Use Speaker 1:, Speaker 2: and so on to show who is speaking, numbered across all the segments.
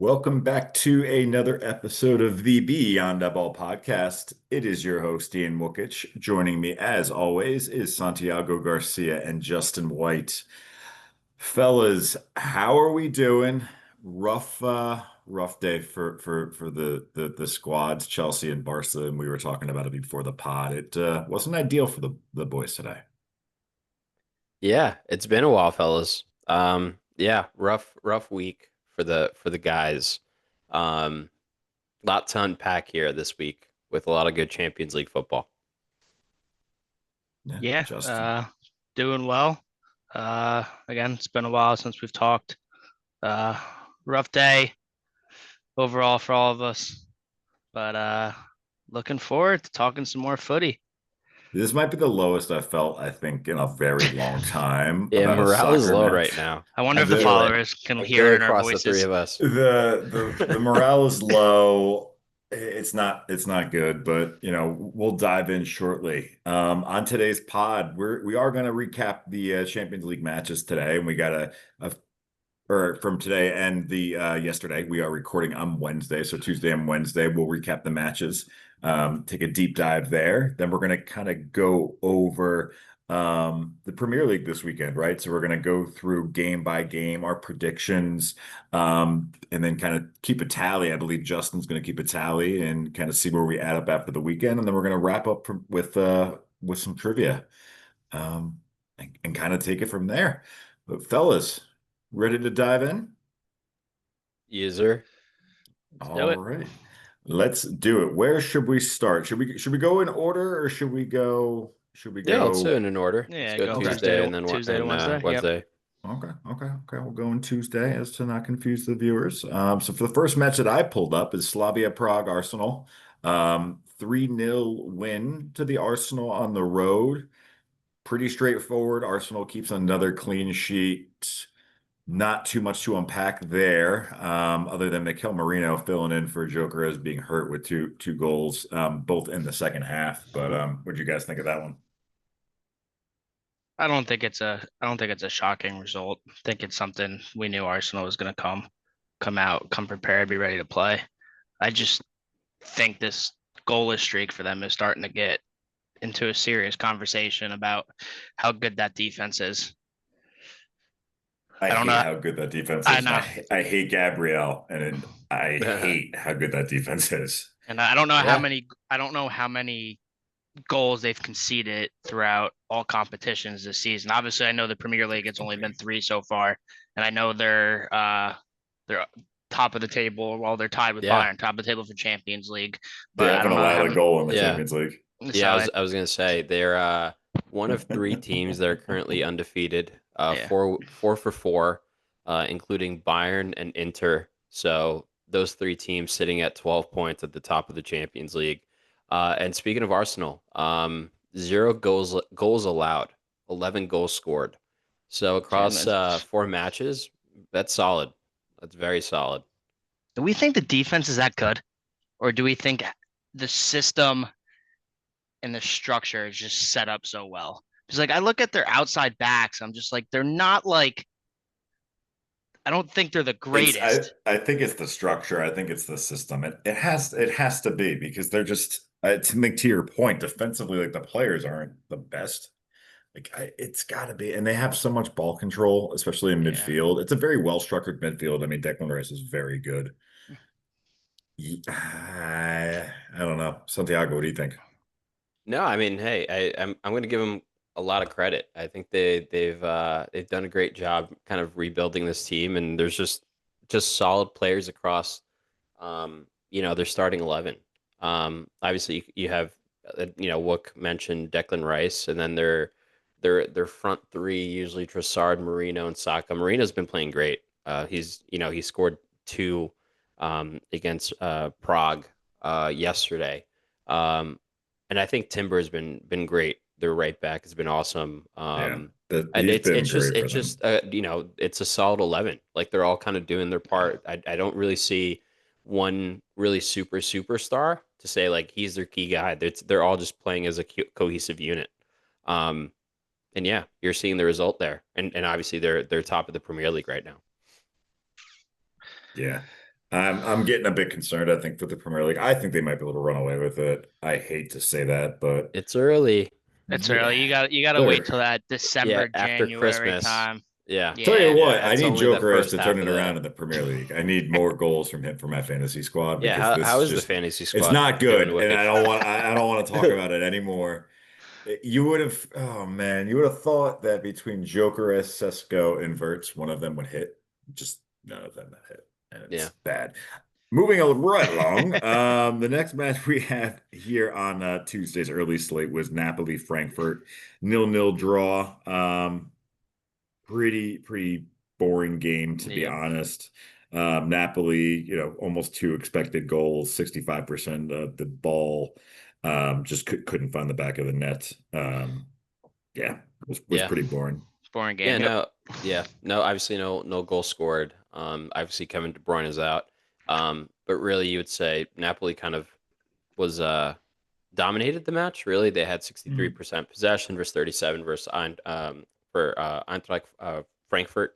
Speaker 1: Welcome back to another episode of the Beyond.a.ball podcast. It is your host, Ian Wookich. Joining me, as always, is Santiago Garcia and Justin White. Fellas, how are we doing? Rough day for the squads, Chelsea and Barca, and we were talking about it before the pod. It wasn't ideal for the boys today.
Speaker 2: Yeah, it's been a while, fellas. Yeah, rough week for the guys. Um, Lot to unpack here this week with a lot of good Champions League football.
Speaker 1: Yeah,
Speaker 3: Yeah,
Speaker 1: Justin.
Speaker 3: doing well. Again, it's been a while since we've talked. Uh, Rough day overall for all of us, but looking forward to talking some more footy.
Speaker 1: This might be the lowest I've felt, I think, in a very long time
Speaker 2: Yeah,
Speaker 1: about a
Speaker 2: morale is
Speaker 1: soccer
Speaker 2: low
Speaker 1: match.
Speaker 2: right now.
Speaker 3: I wonder
Speaker 2: I
Speaker 3: if the
Speaker 2: feel it.
Speaker 3: followers can
Speaker 2: I
Speaker 3: hear
Speaker 2: feel
Speaker 3: it
Speaker 2: it
Speaker 3: in our
Speaker 2: across the three
Speaker 3: voices.
Speaker 2: of us.
Speaker 1: The morale is low. It's not good, but we'll dive in shortly. On today's pod, we are going to recap the Champions League matches today, and we got a or from today and the yesterday. We are recording on Wednesday, so Tuesday and Wednesday we'll recap the matches, take a deep dive there. Then we're going to kind of go over the Premier League this weekend, right? So we're going to go through game by game our predictions, and then kind of keep a tally. I believe Justin's going to keep a tally and kind of see where we add up after the weekend, and then we're going to wrap up with some trivia, and kind of take it from there. But fellas, ready to dive in?
Speaker 2: User.
Speaker 3: Let's do
Speaker 1: All
Speaker 3: it.
Speaker 1: right. Let's do it. Where should we start? Should we go in order or should we
Speaker 2: Yeah, let's do
Speaker 1: go
Speaker 2: it in order. Let's
Speaker 3: Yeah,
Speaker 2: go
Speaker 3: go
Speaker 1: okay.
Speaker 2: Tuesday and then
Speaker 3: Tuesday to Wednesday. Yep.
Speaker 2: Wednesday.
Speaker 1: Okay. We'll go on Tuesday as to not confuse the viewers. So for the first match that I pulled up is Slavia Prague Arsenal. 3-0 win to the Arsenal on the road. Pretty straightforward. Arsenal keeps another clean sheet. Not too much to unpack there, other than Mikel Marino filling in for Joker as being hurt with two goals, both in the second half. But what do you guys think of that one?
Speaker 3: I don't think it's a shocking result. I think it's something we knew Arsenal was going to come out, come prepared, be ready to play. I just think this goalless streak for them is starting to get into a serious conversation about how good that defense is.
Speaker 1: I
Speaker 3: I don't
Speaker 1: hate
Speaker 3: know.
Speaker 1: how good that defense
Speaker 3: I
Speaker 1: is, and
Speaker 3: know.
Speaker 1: I hate Gabrielle, and I hate how good that defense is.
Speaker 3: And I don't know how
Speaker 2: Yeah.
Speaker 3: many goals they've conceded throughout all competitions this season. Obviously, I know the Premier League it's only been three so far, and I know they're top of the table while they're tied with
Speaker 2: Yeah.
Speaker 3: Bayern, top of the table for Champions League.
Speaker 1: They
Speaker 3: But I
Speaker 1: haven't
Speaker 3: don't know
Speaker 1: allowed
Speaker 3: how
Speaker 1: a goal in the
Speaker 2: Yeah.
Speaker 1: Champions League.
Speaker 2: Yeah, I
Speaker 3: so
Speaker 2: was I was gonna say they're one of three teams that are currently undefeated.
Speaker 3: yeah.
Speaker 2: Four for four, including Bayern and Inter. So those three teams sitting at 12 points at the top of the Champions League. And speaking of Arsenal, zero goals allowed, 11 goals scored. So across four matches, that's solid. That's very solid.
Speaker 3: Do we think the defense is that good, or do we think the system and the structure is just set up so well? Because like I look at their outside backs, I'm just like they're not like I don't think they're the
Speaker 1: It's
Speaker 3: greatest.
Speaker 1: I think it's the structure. I think it's the system. It has to be because they're just to your point, defensively, like the players aren't the best. It's got to be, and they have so much ball control, especially in
Speaker 3: Yeah.
Speaker 1: midfield. It's a very well structured midfield. I mean, Declan Rice is very good. I don't know, Santiago. What do you think?
Speaker 2: No, I mean, hey, I'm going to give them a lot of credit. I think they've done a great job kind of rebuilding this team, and there's just solid players across, their starting 11. Obviously, you have, Wook mentioned Declan Rice, and then their front three usually Trossard, Marino, and Saka. Marino's been playing great. He scored two against Prague yesterday. Um, and I think Timber has been great. Their right back has been awesome.
Speaker 1: Yeah,
Speaker 2: And
Speaker 1: he's
Speaker 2: it's
Speaker 1: been
Speaker 2: it's just
Speaker 1: great for
Speaker 2: it's
Speaker 1: them.
Speaker 2: just it's a solid 11. Like they're all kind of doing their part. I don't really see one really superstar to say like he's their key guy. They're all just playing as a cohesive unit. Um, and yeah, you're seeing the result there. And obviously they're top of the Premier League right now.
Speaker 1: Yeah. I'm getting a bit concerned, I think, for the Premier League. I think they might be able to run away with it. I hate to say that, but
Speaker 2: It's early.
Speaker 3: It's early.
Speaker 1: yeah,
Speaker 3: You gotta wait
Speaker 1: they're
Speaker 3: till that
Speaker 2: Yeah,
Speaker 3: December,
Speaker 2: after
Speaker 3: January
Speaker 2: Christmas.
Speaker 3: time.
Speaker 2: Yeah.
Speaker 1: tell you
Speaker 3: Yeah.
Speaker 1: what,
Speaker 2: Yeah,
Speaker 1: I
Speaker 2: it's
Speaker 1: need
Speaker 2: only the
Speaker 1: Jokeres
Speaker 2: first
Speaker 1: to turn
Speaker 2: half
Speaker 1: it
Speaker 2: of
Speaker 1: around
Speaker 2: the.
Speaker 1: in the Premier League. I need more goals from him for my fantasy squad
Speaker 2: Yeah,
Speaker 1: because this
Speaker 2: how
Speaker 1: is
Speaker 2: is the
Speaker 1: just
Speaker 2: fantasy
Speaker 1: it's
Speaker 2: squad
Speaker 1: not
Speaker 2: doing
Speaker 1: good,
Speaker 2: with
Speaker 1: and
Speaker 2: it?
Speaker 1: I don't want to talk about it anymore. You would have, oh man, you would have thought that between Jokeres, Sesko, and Verts, one of them would hit. Just none of them have hit, and
Speaker 2: Yeah.
Speaker 1: it's bad. Moving right along, the next match we had here on Tuesday's early slate was Napoli Frankfurt 0-0 draw. Pretty boring game to be
Speaker 3: Yep.
Speaker 1: honest. Napoli, almost two expected goals, 65% of the ball. Just couldn't find the back of the net. Yeah, was
Speaker 2: Yeah.
Speaker 1: pretty boring.
Speaker 3: Boring
Speaker 2: Yeah,
Speaker 3: game. Yep.
Speaker 2: no, yeah, no, obviously no goal scored. Obviously Kevin De Bruyne is out. But really you would say Napoli kind of was dominated the match. Really, they had
Speaker 1: Mhm.
Speaker 2: 63% possession versus 37 versus for Eintracht Frankfurt.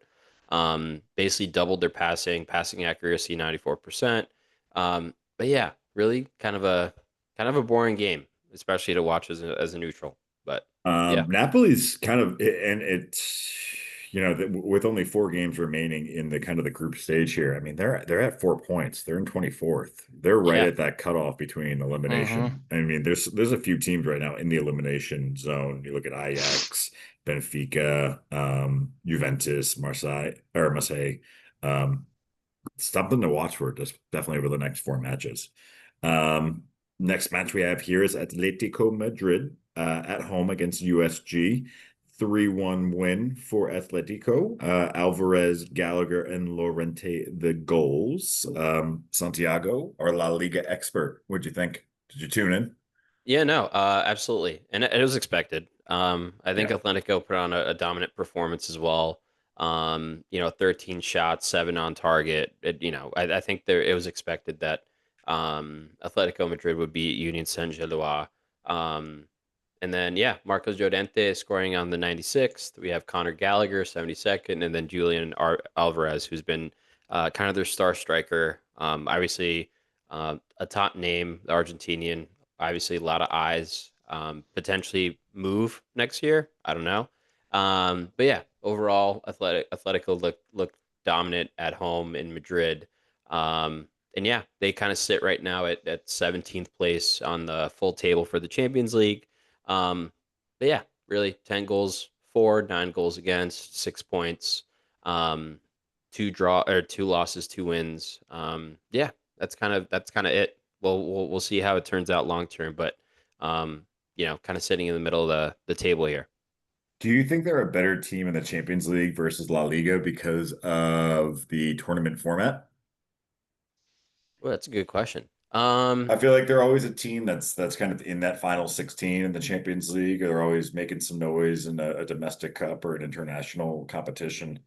Speaker 2: Basically doubled their passing accuracy 94%. But yeah, really kind of a boring game, especially to watch as a neutral. But yeah,
Speaker 1: Napoli's kind of, and it's, with only four games remaining in the kind of the group stage here. I mean, they're at 4 points. They're in 24th. They're right
Speaker 2: yeah,
Speaker 1: at that cutoff between
Speaker 3: Mm-hmm.
Speaker 1: elimination. I mean, there's a few teams right now in the elimination zone. You look at Ajax, Benfica, Juventus, Marseille. Um, Something to watch for just definitely over the next four matches. Um, Next match we have here is Atletico Madrid at home against USG. 3-1 win for Atletico. Alvarez, Gallagher, and Lorente the goals. Santiago, our La Liga expert. What'd you think? Did you tune in?
Speaker 2: yeah, no, absolutely, and it was expected. I think
Speaker 1: Yeah.
Speaker 2: Atletico put on a dominant performance as well. 13 shots, seven on target. I think it was expected that Atletico Madrid would beat Union Saint-Gilloise. Um, and then yeah, Marcos Llorente scoring on the 96th. We have Conor Gallagher 72nd, and then Julian Alvarez, who's been kind of their star striker. Obviously, a top name, the Argentinian. Obviously, a lot of eyes. Potentially move next year. I don't know. But yeah, overall, Atletico looked dominant at home in Madrid. And yeah, they kind of sit right now at 17th place on the full table for the Champions League. Um, but yeah, really 10 goals for, 9 goals against, 6 points, um, two losses, 2 wins. Yeah, that's kind of it. Well, we'll see how it turns out long term, but kind of sitting in the middle of the table here.
Speaker 1: Do you think they're a better team in the Champions League versus La Liga because of the tournament format?
Speaker 2: Well, that's a good question.
Speaker 1: I feel like they're always a team that's kind of in that final 16 in the Champions League, or they're always making some noise in a domestic cup or an international competition.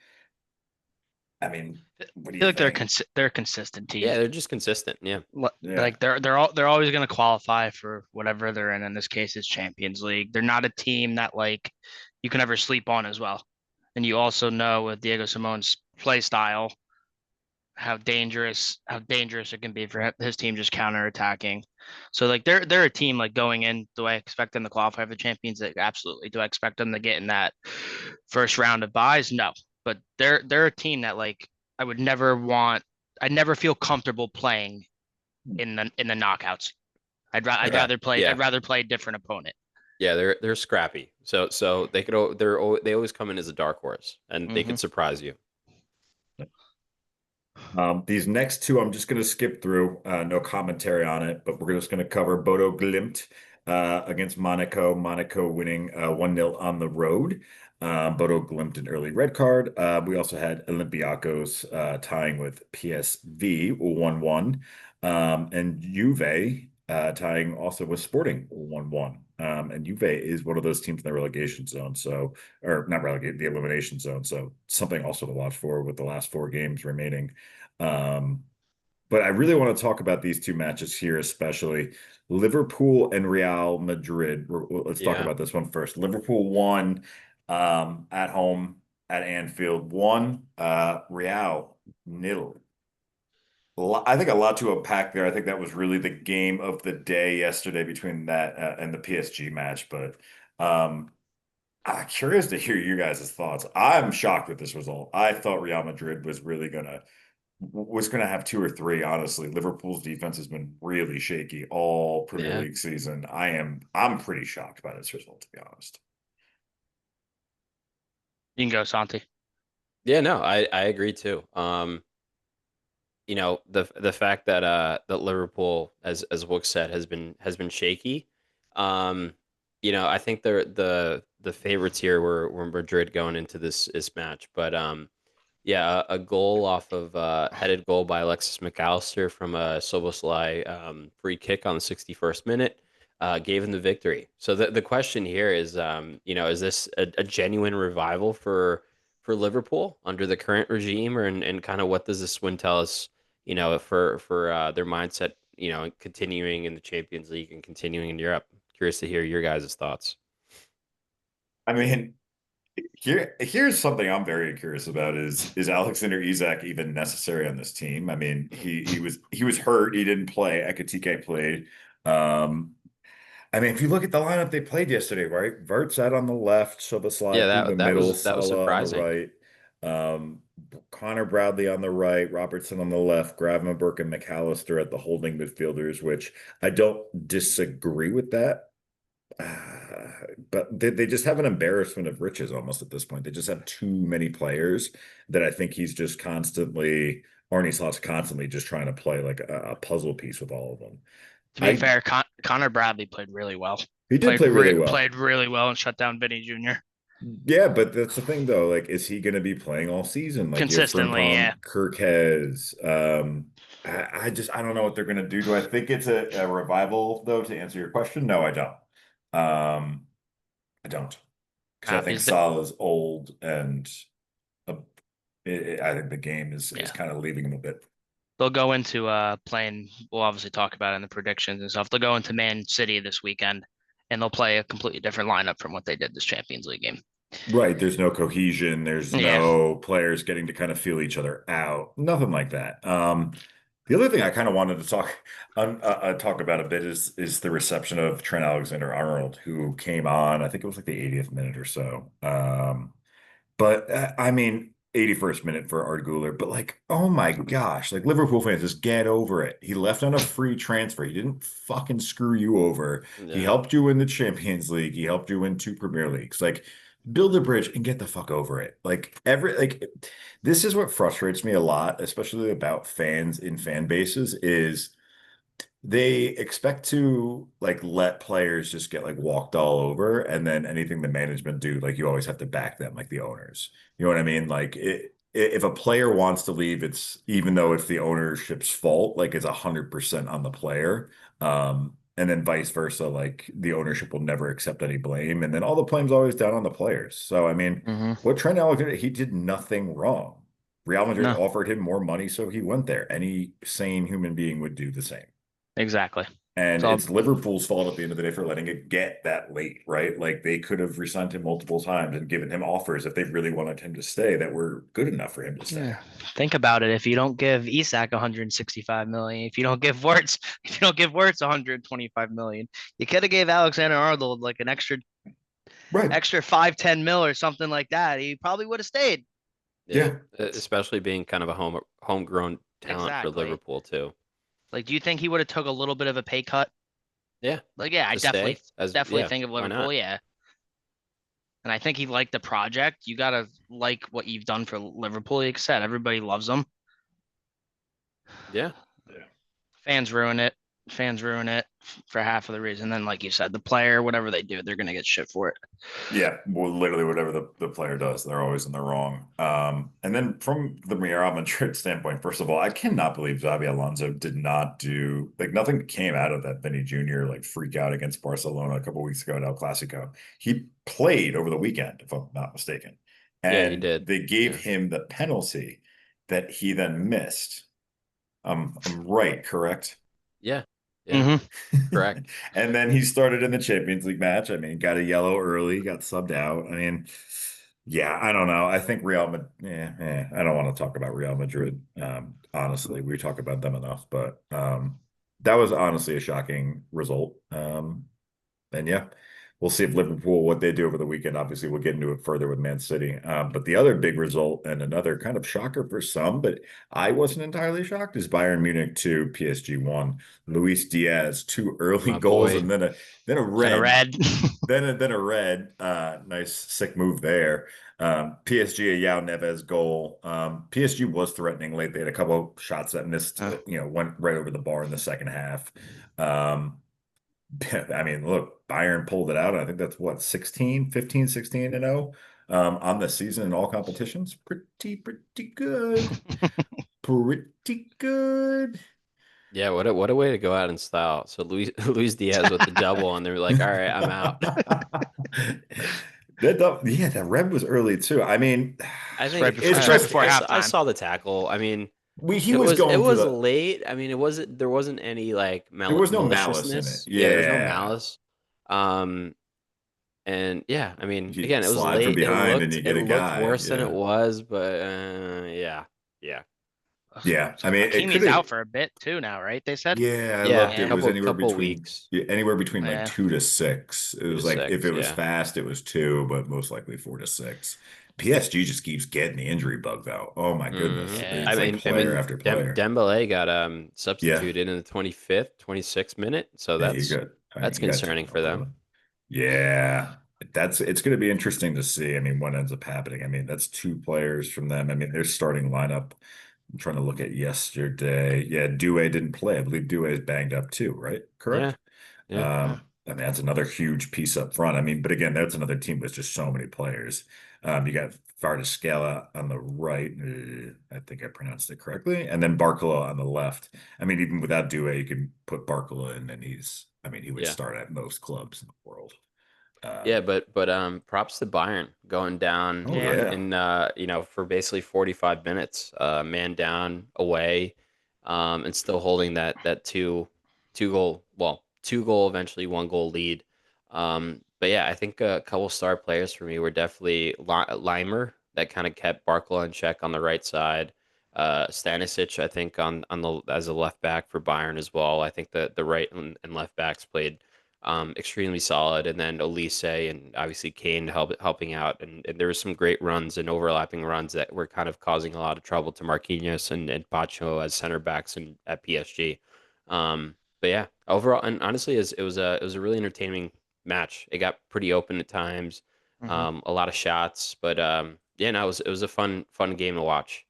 Speaker 1: I mean,
Speaker 3: I
Speaker 1: what do you
Speaker 3: feel like
Speaker 1: think?
Speaker 3: they're a consistent team.
Speaker 2: Yeah, they're just consistent. Yeah,
Speaker 1: Yeah.
Speaker 3: Like they're always going to qualify for whatever they're in. In this case, it's Champions League. They're not a team that like you can ever sleep on as well. And you also know with Diego Simone's play style how dangerous it can be for his team just counterattacking. So like they're a team like going in. Do I expect them to qualify for the Champions League? Absolutely. Do I expect them to get in that first round of buys? No. But they're a team that like I would never want. I'd never feel comfortable playing in the knockouts. I'd
Speaker 1: Okay.
Speaker 3: rather play
Speaker 2: yeah,
Speaker 3: I'd rather play a different opponent.
Speaker 2: yeah. They're scrappy. So they always come in as a dark horse, and they
Speaker 3: Hmm.
Speaker 2: could surprise you.
Speaker 1: These next two, I'm just going to skip through. No commentary on it, but we're just going to cover Bodo Glimt against Monaco. Monaco winning 1-0 on the road. Bodo Glimt an early red card. We also had Olympiacos tying with PSV 1-1, and Juve tying also with Sporting 1-1. And Juve is one of those teams in the relegation zone, so or not relegate the elimination zone. So something also to watch for with the last four games remaining. Um, but I really want to talk about these two matches here, especially Liverpool and Real Madrid. Let's talk
Speaker 2: Yeah.
Speaker 1: about this one first. Liverpool won at home at Anfield, one Real nil. I think a lot to unpack there. I think that was really the game of the day yesterday between that and the PSG match. But um, I'm curious to hear you guys' thoughts. I'm shocked with this result. I thought Real Madrid was gonna have two or three, honestly. Liverpool's defense has been really shaky all Premier
Speaker 2: Yeah.
Speaker 1: League season. I'm pretty shocked by this result, to be honest.
Speaker 3: You can go, Santi.
Speaker 2: Yeah, no, I agree too. The fact that that Liverpool, as Wook said, has been shaky. Um, I think the favorites here were Madrid going into this match, but yeah, a goal off of headed goal by Alexis McAllister from a Soboslai free kick on the 61st minute gave him the victory. So the question here is, is this a genuine revival for Liverpool under the current regime, or and kind of what does this win tell us, for their mindset, continuing in the Champions League and continuing in Europe? Curious to hear your guys' thoughts.
Speaker 1: I mean, here's something I'm very curious about is Alexander Isak even necessary on this team? I mean, he was hurt, he didn't play. Ekitike played. Um, I mean, if you look at the lineup they played yesterday, right? Vert's out on the left,
Speaker 2: Yeah,
Speaker 1: Szoboszlai through the
Speaker 2: that
Speaker 1: middle,
Speaker 2: was
Speaker 1: Salah on the
Speaker 2: surprising.
Speaker 1: right, um, Connor Bradley on the right, Robertson on the left, Gravenberch and McAllister at the holding midfielders, which I don't disagree with that. But they just have an embarrassment of riches almost at this point. They just have too many players that I think he's just constantly, Arne Slot's constantly just trying to play like a puzzle piece with all of them.
Speaker 3: To be
Speaker 1: I
Speaker 3: fair, Connor Bradley played really well.
Speaker 1: He did play really
Speaker 3: Played
Speaker 1: well.
Speaker 3: really well and shut down Vinny Jr.
Speaker 1: Yeah, but that's the thing though. Like, is he going to be playing all season? Like your
Speaker 3: consistently. Yeah,
Speaker 1: Frimpong, Kirkez. I don't know what they're going to do. Do I think it's a revival though? To answer your question, no, I don't. I don't because I think
Speaker 3: is that
Speaker 1: Salah's old and uh, I think the game is
Speaker 3: yeah.
Speaker 1: kind of leaving him a bit.
Speaker 3: They'll go into playing. We'll obviously talk about it in the predictions and stuff. They'll go into Man City this weekend, and they'll play a completely different lineup from what they did this Champions League game.
Speaker 1: Right. There's no cohesion. There's
Speaker 3: Yeah.
Speaker 1: no players getting to kind of feel each other out. Nothing like that. The other thing I kind of wanted to talk about a bit is the reception of Trent Alexander-Arnold, who came on, I think it was like the 80th minute or so. But I mean, 81st minute for Ard Guler, but like, oh my gosh, like Liverpool fans, just get over it. He left on a free transfer. He didn't fucking screw you over. He
Speaker 2: Yeah.
Speaker 1: helped you win the Champions League. He helped you win two Premier Leagues. Like, build a bridge and get the fuck over it. This is what frustrates me a lot, especially about fans in fan bases, is they expect to like let players just get like walked all over, and then anything the management do, like you always have to back them, like the owners. You know what I mean? If a player wants to leave, it's even though it's the ownership's fault, like it's 100% on the player. And then vice versa, like the ownership will never accept any blame, and then all the blame's always down on the players. So I mean,
Speaker 3: Hmm.
Speaker 1: what Trent Alexander, he did nothing wrong. Real Madrid
Speaker 3: No,
Speaker 1: offered him more money, so he went there. Any sane human being would do the same.
Speaker 3: exactly.
Speaker 1: And
Speaker 3: So
Speaker 1: it's Liverpool's fault at the end of the day for letting it get that late, right? Like they could have resigned him multiple times and given him offers if they really wanted him to stay that were good enough for him to stay.
Speaker 3: yeah, think about it. If you don't give Isak 165 million, if you don't give Wirtz 125 million, you could have gave Alexander Arnold like an
Speaker 1: Right.
Speaker 3: extra 5-10 mil or something like that. He probably would have stayed.
Speaker 2: Yeah,
Speaker 1: Yeah.
Speaker 2: especially being kind of a homegrown talent for
Speaker 3: Exactly.
Speaker 2: Liverpool too.
Speaker 3: Like, do you think he would have took a little bit of a pay cut?
Speaker 2: Yeah,
Speaker 3: Like, yeah, I
Speaker 2: to stay as
Speaker 3: definitely
Speaker 2: yeah,
Speaker 3: think of
Speaker 2: why
Speaker 3: Liverpool.
Speaker 2: not?
Speaker 3: Yeah, and I think he liked the project. You gotta like what you've done for Liverpool. Like I said, everybody loves them.
Speaker 2: Yeah,
Speaker 3: Fans ruin it. Fans ruin it for half of the reason. Then, like you said, the player, whatever they do, they're gonna get shit for it.
Speaker 1: Yeah, well, literally whatever the player does, they're always in the wrong. And then from the Real Madrid standpoint, first of all, I cannot believe Xabi Alonso did not do like nothing came out of that Vinny Jr. like freak out against Barcelona a couple weeks ago at El Clasico. He played over the weekend, if I'm not mistaken,
Speaker 2: yeah, he
Speaker 1: and
Speaker 2: did.
Speaker 1: they gave
Speaker 2: Yeah,
Speaker 1: him the penalty that he then missed. I'm right, correct?
Speaker 2: yeah, yeah.
Speaker 3: Mm-hmm.
Speaker 2: Correct.
Speaker 1: And then he started in the Champions League match. I mean, got a yellow early, got subbed out. I mean, Yeah, I don't know. I think Real Madrid, I don't want to talk about Real Madrid. Honestly, we talk about them enough, but that was honestly a shocking result. And yeah, we'll see if Liverpool, what they do over the weekend. Obviously, we'll get into it further with Man City. But the other big result and another kind of shocker for some, but I wasn't entirely shocked, is Bayern Munich 2, PSG 1. Luis Diaz, two early
Speaker 2: My
Speaker 1: goals
Speaker 2: boy.
Speaker 1: and then a
Speaker 3: Then a
Speaker 1: red.
Speaker 3: red.
Speaker 1: Then a red. Nice sick move there. PSG, a Yao Neves goal. PSG was threatening late. They had a couple of shots that missed,
Speaker 3: Uh,
Speaker 1: went right over the bar in the second half. Um, I mean, look, Bayern pulled it out. I think that's what, 16, 15, 16 and 0 on the season in all competitions. Pretty good. Pretty good.
Speaker 2: Yeah, what a way to go out in style. So Luis Luis Diaz with the double, and they were like, "All right, I'm out."
Speaker 1: Yeah, that red was early too. I mean,
Speaker 2: I
Speaker 3: It's right
Speaker 2: think
Speaker 3: before
Speaker 1: it's
Speaker 3: it's right
Speaker 1: just
Speaker 3: before
Speaker 1: it,
Speaker 2: I
Speaker 3: halftime.
Speaker 2: saw the tackle. I mean,
Speaker 1: he was
Speaker 2: it
Speaker 1: going for
Speaker 2: was
Speaker 1: the
Speaker 2: late. I mean, there wasn't any like
Speaker 1: there was no malice in it.
Speaker 2: maliciousness. Yeah, there was no
Speaker 1: Yeah.
Speaker 2: malice. Um, and yeah, I mean,
Speaker 1: You
Speaker 2: again, it was
Speaker 1: slide from
Speaker 2: late.
Speaker 1: behind and you
Speaker 2: It
Speaker 1: get a
Speaker 2: looked
Speaker 1: guy.
Speaker 2: worse than it
Speaker 1: Yeah.
Speaker 2: was, but yeah, yeah,
Speaker 1: Yeah. I mean, it could
Speaker 3: Hakimi's
Speaker 1: have.
Speaker 3: out for a bit too now, right? They said.
Speaker 1: Yeah, I
Speaker 2: yeah.
Speaker 1: looked. It
Speaker 3: Yeah.
Speaker 1: was anywhere
Speaker 2: Couple
Speaker 1: between
Speaker 2: weeks,
Speaker 1: yeah, anywhere between like
Speaker 3: Yeah.
Speaker 1: 2 to 6. It
Speaker 2: two to
Speaker 1: was like if
Speaker 2: six.
Speaker 1: it was
Speaker 2: Yeah.
Speaker 1: fast, it was 2, but most likely 4 to 6. PSG just keeps getting the injury bug though. Oh my goodness,
Speaker 3: Yeah.
Speaker 1: it's like
Speaker 2: I
Speaker 1: player
Speaker 2: mean,
Speaker 1: after player.
Speaker 2: Dembele got
Speaker 1: Yeah,
Speaker 2: substituted in the 25th, 26th minute, so
Speaker 1: yeah, you got. I mean,
Speaker 2: that's
Speaker 1: you got
Speaker 2: concerning for
Speaker 1: turnover.
Speaker 2: them.
Speaker 1: Yeah, that's it's going to be interesting to see. I mean, what ends up happening. I mean, that's 2 players from them. I mean, their starting lineup. I'm trying to look at yesterday. Yeah, Doué didn't play. I believe Doué is banged up too, right?
Speaker 2: Yeah,
Speaker 1: Correct.
Speaker 2: yeah,
Speaker 3: Yeah.
Speaker 1: I mean, that's another huge piece up front. I mean, but again, that's another team with just so many players. You got Vardascala on the right. I think I pronounced it correctly. And then Barcola on the left. I mean, even without Doué, you can put Barcola in and I mean, he would
Speaker 2: yeah.
Speaker 1: start at most clubs in the world.
Speaker 2: Yeah,
Speaker 1: Um,
Speaker 2: but props to Bayern going down
Speaker 1: oh
Speaker 3: Yeah.
Speaker 1: yeah.
Speaker 2: in for basically 45 minutes, man down away, and still holding that two goal, well, two goal, eventually one goal lead. But yeah, I think a couple star players for me were definitely Limer, that kind of kept Barcola in check on the right side. Stanisic, I think on the as a left back for Bayern as well. I think the right and left backs played extremely solid. And then Elise and obviously Kane helping out. And there were some great runs and overlapping runs that were kind of causing a lot of trouble to Marquinhos and Pacho as center backs and at PSG. But yeah, overall, and honestly, it was a really entertaining match. It got pretty open at times,
Speaker 3: Hmm.
Speaker 2: a lot of shots, but yeah, no, it was a fun game to watch.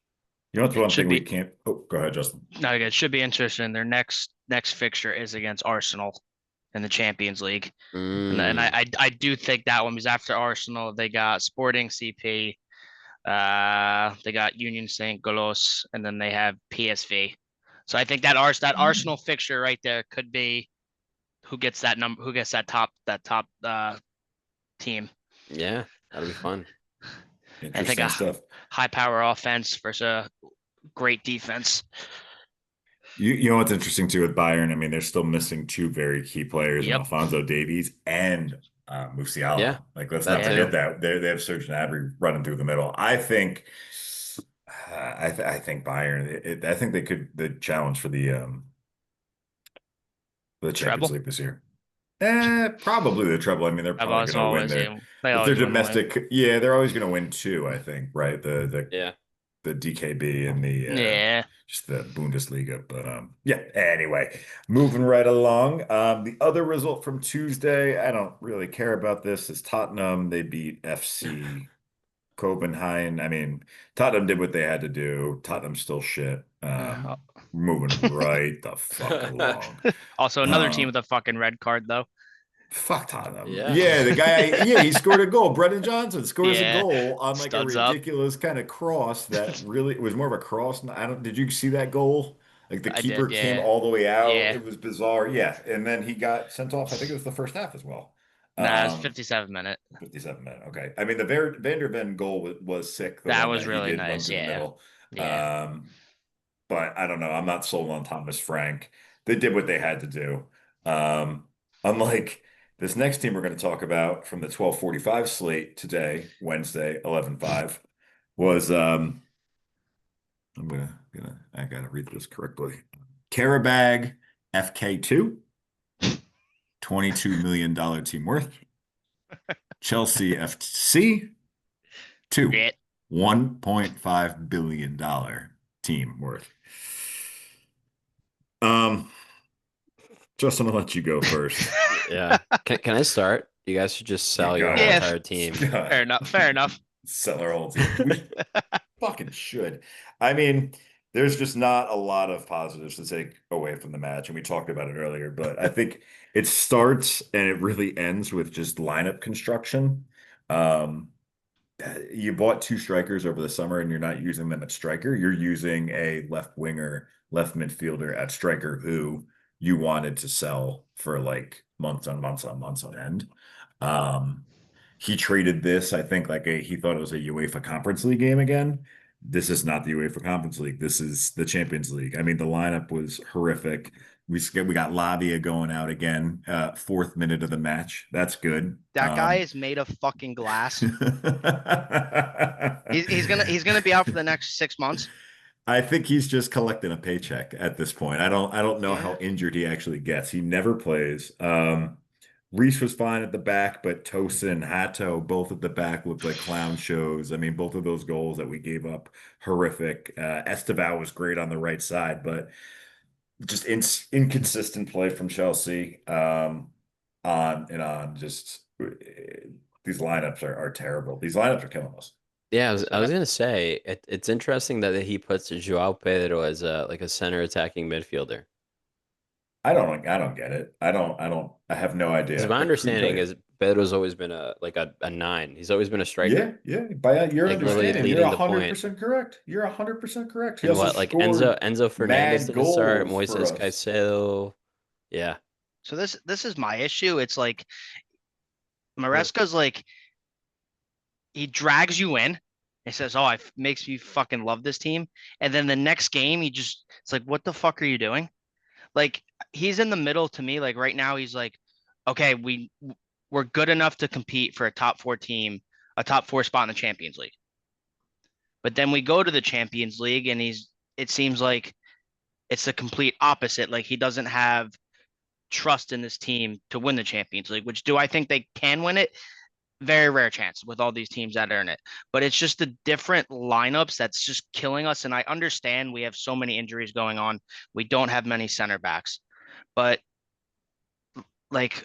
Speaker 1: You know, it's
Speaker 3: It
Speaker 1: one
Speaker 3: should
Speaker 1: thing we
Speaker 3: be
Speaker 1: can't. Oh, go ahead, Justin.
Speaker 3: no, it should be interesting. Their next fixture is against Arsenal in the Champions League. And
Speaker 2: Mm,
Speaker 3: I do think that one was after Arsenal. They got Sporting CP, they got Union Saint Gaulois, and then they have PSV. So I think that Arsenal fixture right there could be who gets that top team.
Speaker 2: yeah, that'll be fun.
Speaker 3: I think
Speaker 1: Interesting
Speaker 3: a
Speaker 1: stuff.
Speaker 3: high power offense versus a great defense.
Speaker 1: You know what's interesting too with Bayern? I mean, they're still missing 2 very key players in
Speaker 3: Yep.
Speaker 1: Alphonso Davies and
Speaker 2: Yeah,
Speaker 1: Musiala. Like, let's not
Speaker 2: that
Speaker 3: Yeah.
Speaker 2: too.
Speaker 1: forget that they have Serge Gnabry running through the middle. I think, I think Bayern. I think they could the challenge for the Champions
Speaker 3: Treble.
Speaker 1: League this year. Probably the treble. I mean, they're
Speaker 3: I've
Speaker 1: probably
Speaker 3: also
Speaker 1: going to win
Speaker 3: always
Speaker 1: their
Speaker 3: they
Speaker 1: if they're
Speaker 3: always win the league.
Speaker 1: domestic. Yeah, they're always going to win 2. I think, right?
Speaker 2: Yeah.
Speaker 1: The DKB and the
Speaker 3: Yeah.
Speaker 1: just the Bundesliga. But yeah. Anyway, moving right along. The other result from Tuesday, I don't really care about this. Is Tottenham? They beat FC Copenhagen. I mean, Tottenham did what they had to do. Tottenham's still shit.
Speaker 3: Uh,
Speaker 1: Moving right the fuck along.
Speaker 3: Also, another team
Speaker 1: Um,
Speaker 3: with a fucking red card though.
Speaker 1: Fuck Tottenham.
Speaker 2: Yeah.
Speaker 1: Yeah, the guy, yeah, he scored a goal. Brendan Johnson scores a
Speaker 3: Yeah.
Speaker 1: goal on like a
Speaker 3: Studs up.
Speaker 1: ridiculous kind of cross that really it was more of a cross. I don't, did you see that goal? Like the
Speaker 3: I
Speaker 1: keeper
Speaker 3: did.
Speaker 1: came
Speaker 3: Yeah.
Speaker 1: all the way out.
Speaker 3: Yeah.
Speaker 1: It was bizarre. Yeah. And then he got sent off. I think it was the first half as well.
Speaker 3: Nah, it's
Speaker 1: Um,
Speaker 3: 57 minute.
Speaker 1: 57 minute. Okay. I mean, the Van der Ven goal was sick, the
Speaker 3: That
Speaker 1: one
Speaker 3: was
Speaker 1: that he
Speaker 3: really
Speaker 1: did run
Speaker 3: nice.
Speaker 1: through the
Speaker 3: Yeah.
Speaker 1: middle.
Speaker 3: Yeah.
Speaker 1: Um, but I don't know. I'm not sold on Thomas Frank. They did what they had to do. Unlike This next team we're going to talk about from the 12:45 slate today, Wednesday, 11:05, was I gotta read this correctly. Carabag FK2, $22 million team worth. Chelsea FC 2,
Speaker 3: Shit.
Speaker 1: $1.5 billion team worth. Um, Justin, I'll let you go first.
Speaker 2: Yeah. Can I start? You guys should just
Speaker 1: Yeah,
Speaker 2: sell
Speaker 1: go
Speaker 2: your whole
Speaker 3: Yeah,
Speaker 1: ahead.
Speaker 2: entire team.
Speaker 3: fair enough. Fair enough.
Speaker 1: Sell our whole team. We fucking should. I mean, there's just not a lot of positives to take away from the match, and we talked about it earlier, but I think it starts and it really ends with just lineup construction. Um, you bought two strikers over the summer and you're not using them at striker. You're using a left winger, left midfielder at striker who you wanted to sell for like months on months on months on end. Um, he traded this, I think, he thought it was a UEFA Conference League game again. This is not the UEFA Conference League. This is the Champions League. I mean, the lineup was horrific. We got Lavia going out again, fourth minute of the match. That's good.
Speaker 3: That guy is made of fucking glass. He's gonna be out for the next 6 months.
Speaker 1: I think he's just collecting a paycheck at this point. I don't know
Speaker 3: Yeah.
Speaker 1: how injured he actually gets. He never plays. Reese was fine at the back, but Tosin and Hato both at the back looked like clown shows. I mean, both of those goals that we gave up, horrific. Esteval was great on the right side, but just inconsistent play from Chelsea. On and on. Just these lineups are terrible. These lineups are killing us.
Speaker 2: Yeah, I
Speaker 3: Yeah.
Speaker 2: was gonna say it's interesting that he puts Joao Pedro as a center attacking midfielder.
Speaker 1: I don't get it. I have no
Speaker 2: Because
Speaker 1: idea.
Speaker 2: my
Speaker 1: I couldn't tell
Speaker 2: understanding
Speaker 1: you.
Speaker 2: is Pedro's always been a nine. He's always been a striker,
Speaker 1: Yeah. By your
Speaker 2: like literally
Speaker 1: understanding, you're
Speaker 2: leading
Speaker 1: a
Speaker 2: the
Speaker 1: hundred
Speaker 2: point.
Speaker 1: percent correct. You're 100% correct. He
Speaker 2: And
Speaker 1: also
Speaker 2: what like
Speaker 1: scored
Speaker 2: Enzo Fernandez
Speaker 1: mad
Speaker 2: didn't start,
Speaker 1: goals for
Speaker 2: Moises
Speaker 1: us.
Speaker 2: Caicedo. Yeah.
Speaker 3: So this is my issue. It's like
Speaker 2: Well,
Speaker 3: Maresca's like he drags you in. He says, "Oh, it makes me fucking love this team," and then the next game it's like, "What the fuck are you doing?" Like he's in the middle to me. Like right now, he's like, "Okay, we're good enough to compete for a top four team, a top four spot in the Champions League." But then we go to the Champions League, and it seems like it's the complete opposite. Like he doesn't have trust in this team to win the Champions League, which do I think they can win it? Very rare chance with all these teams that are in it. But it's just the different lineups that's just killing us. And I understand we have so many injuries going on. We don't have many center backs. But like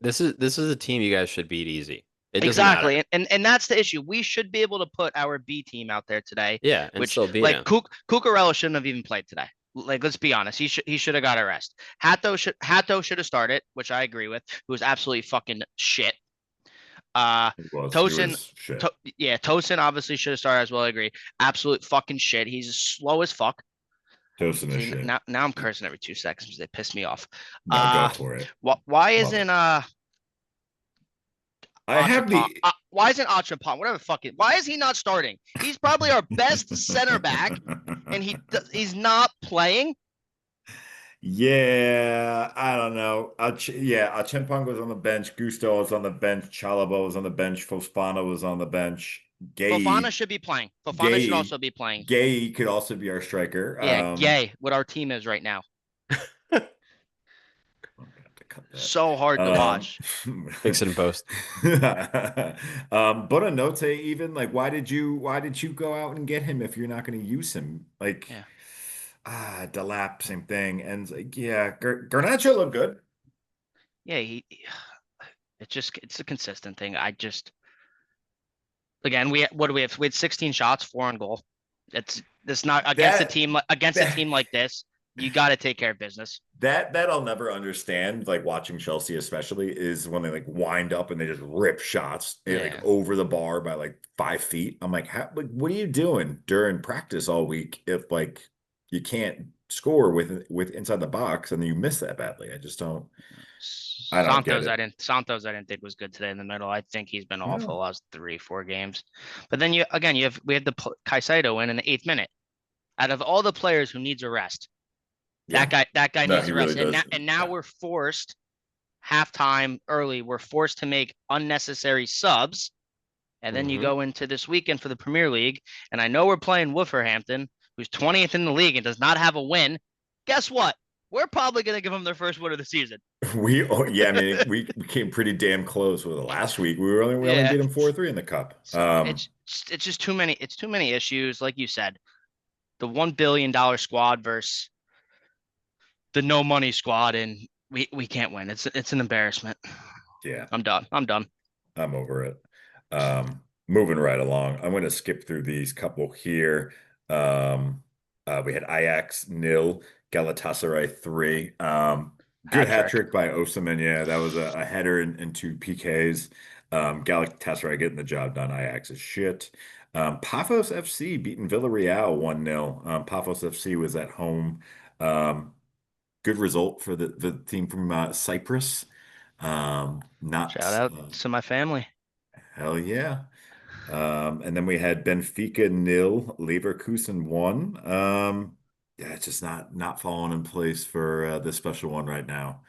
Speaker 2: this is a team you guys should beat easy. It doesn't
Speaker 3: exactly.
Speaker 2: matter.
Speaker 3: And that's the issue. We should be able to put our B team out there today,
Speaker 2: Yeah, and
Speaker 3: which
Speaker 2: still beat
Speaker 3: like
Speaker 2: him.
Speaker 3: Cucurella shouldn't have even played today. Like, let's be honest. He should have got a rest. Hato should have started, which I agree with, who was absolutely fucking shit. Uh
Speaker 1: He
Speaker 3: Tosin,
Speaker 1: was shit.
Speaker 3: yeah, Tosin obviously should have started as well. I agree. Absolute fucking shit. He's slow as fuck.
Speaker 1: Tosin is
Speaker 3: See,
Speaker 1: shit.
Speaker 3: now I'm cursing every 2 seconds because they piss me off.
Speaker 1: No, go for it.
Speaker 3: Why
Speaker 1: Love
Speaker 3: isn't
Speaker 1: it. I have
Speaker 3: Achapon?
Speaker 1: the
Speaker 3: Why isn't Achapon? Whatever fucking. Why is he not starting? He's probably our best center back, and he's not playing.
Speaker 1: Yeah, I don't know. Achimpong was on the bench. Gusto was on the bench. Chalaba was on the bench. Fospana was on the bench.
Speaker 3: Fofana
Speaker 1: Gay,
Speaker 3: should be playing. Fofana should
Speaker 1: Gay,
Speaker 3: also be playing.
Speaker 1: Gay could also be our striker.
Speaker 3: Yeah, gay. What our team is right now.
Speaker 1: I'm gonna have to cut that.
Speaker 3: So hard to watch.
Speaker 2: Fix it in post.
Speaker 1: Bonanote even like why did you go out and get him if you're not going to use him? Like
Speaker 3: Yeah.
Speaker 1: Delap, same thing. And like, yeah, Garnacho looked good.
Speaker 3: Yeah, it's a consistent thing. Again, what do we have? We had 16 shots, 4 on goal. That's not against a
Speaker 1: That
Speaker 3: team like this. You got to take care of business.
Speaker 1: that I'll never understand, like watching Chelsea especially, is when they like wind up and they just rip shots like
Speaker 3: Yeah.
Speaker 1: over the bar by like 5 feet. I'm like, what are you doing during practice all week if like you can't score with inside the box and you miss that badly? I don't get it.
Speaker 3: Santos I didn't think was good today in the middle. I think he's been awful the
Speaker 1: No.
Speaker 3: last 3-4 games. But then we had the Caicedo in the 8th minute. Out of all the players who needs a rest,
Speaker 1: Yeah.
Speaker 3: that guy
Speaker 1: No,
Speaker 3: needs
Speaker 1: he
Speaker 3: a
Speaker 1: really
Speaker 3: rest. And
Speaker 1: does.
Speaker 3: now we're forced halftime early, we're forced to make unnecessary subs. And then you
Speaker 2: Hmm.
Speaker 3: go into this weekend for the Premier League. And I know we're playing Wolverhampton, who's 20th in the league and does not have a win. Guess what? We're probably going to give them their first win of the season.
Speaker 1: Yeah, I mean, we came pretty damn close with it last week. We only
Speaker 3: Yeah.
Speaker 1: beat them 4-3 in the cup.
Speaker 3: So it's just too many. It's too many issues. Like you said, the $1 billion squad versus the no money squad, and we can't win. It's an embarrassment.
Speaker 1: Yeah,
Speaker 3: I'm done. I'm done.
Speaker 1: I'm over it. Moving right along. I'm going to skip through these couple here. We had Ajax nil, Galatasaray 3. Good
Speaker 3: Hat
Speaker 1: hat
Speaker 3: trick.
Speaker 1: trick by Osimhen. Yeah, that was a header and two PKs. Galatasaray getting the job done. Ajax is shit. Paphos FC beating Villarreal 1-0. Paphos FC was at home. Um, Good result for the team from Cyprus.
Speaker 3: Shout
Speaker 1: Not
Speaker 3: out to my family.
Speaker 1: Hell yeah. And then we had Benfica nil, Leverkusen 1. Yeah, it's just not falling in place for this special one right now.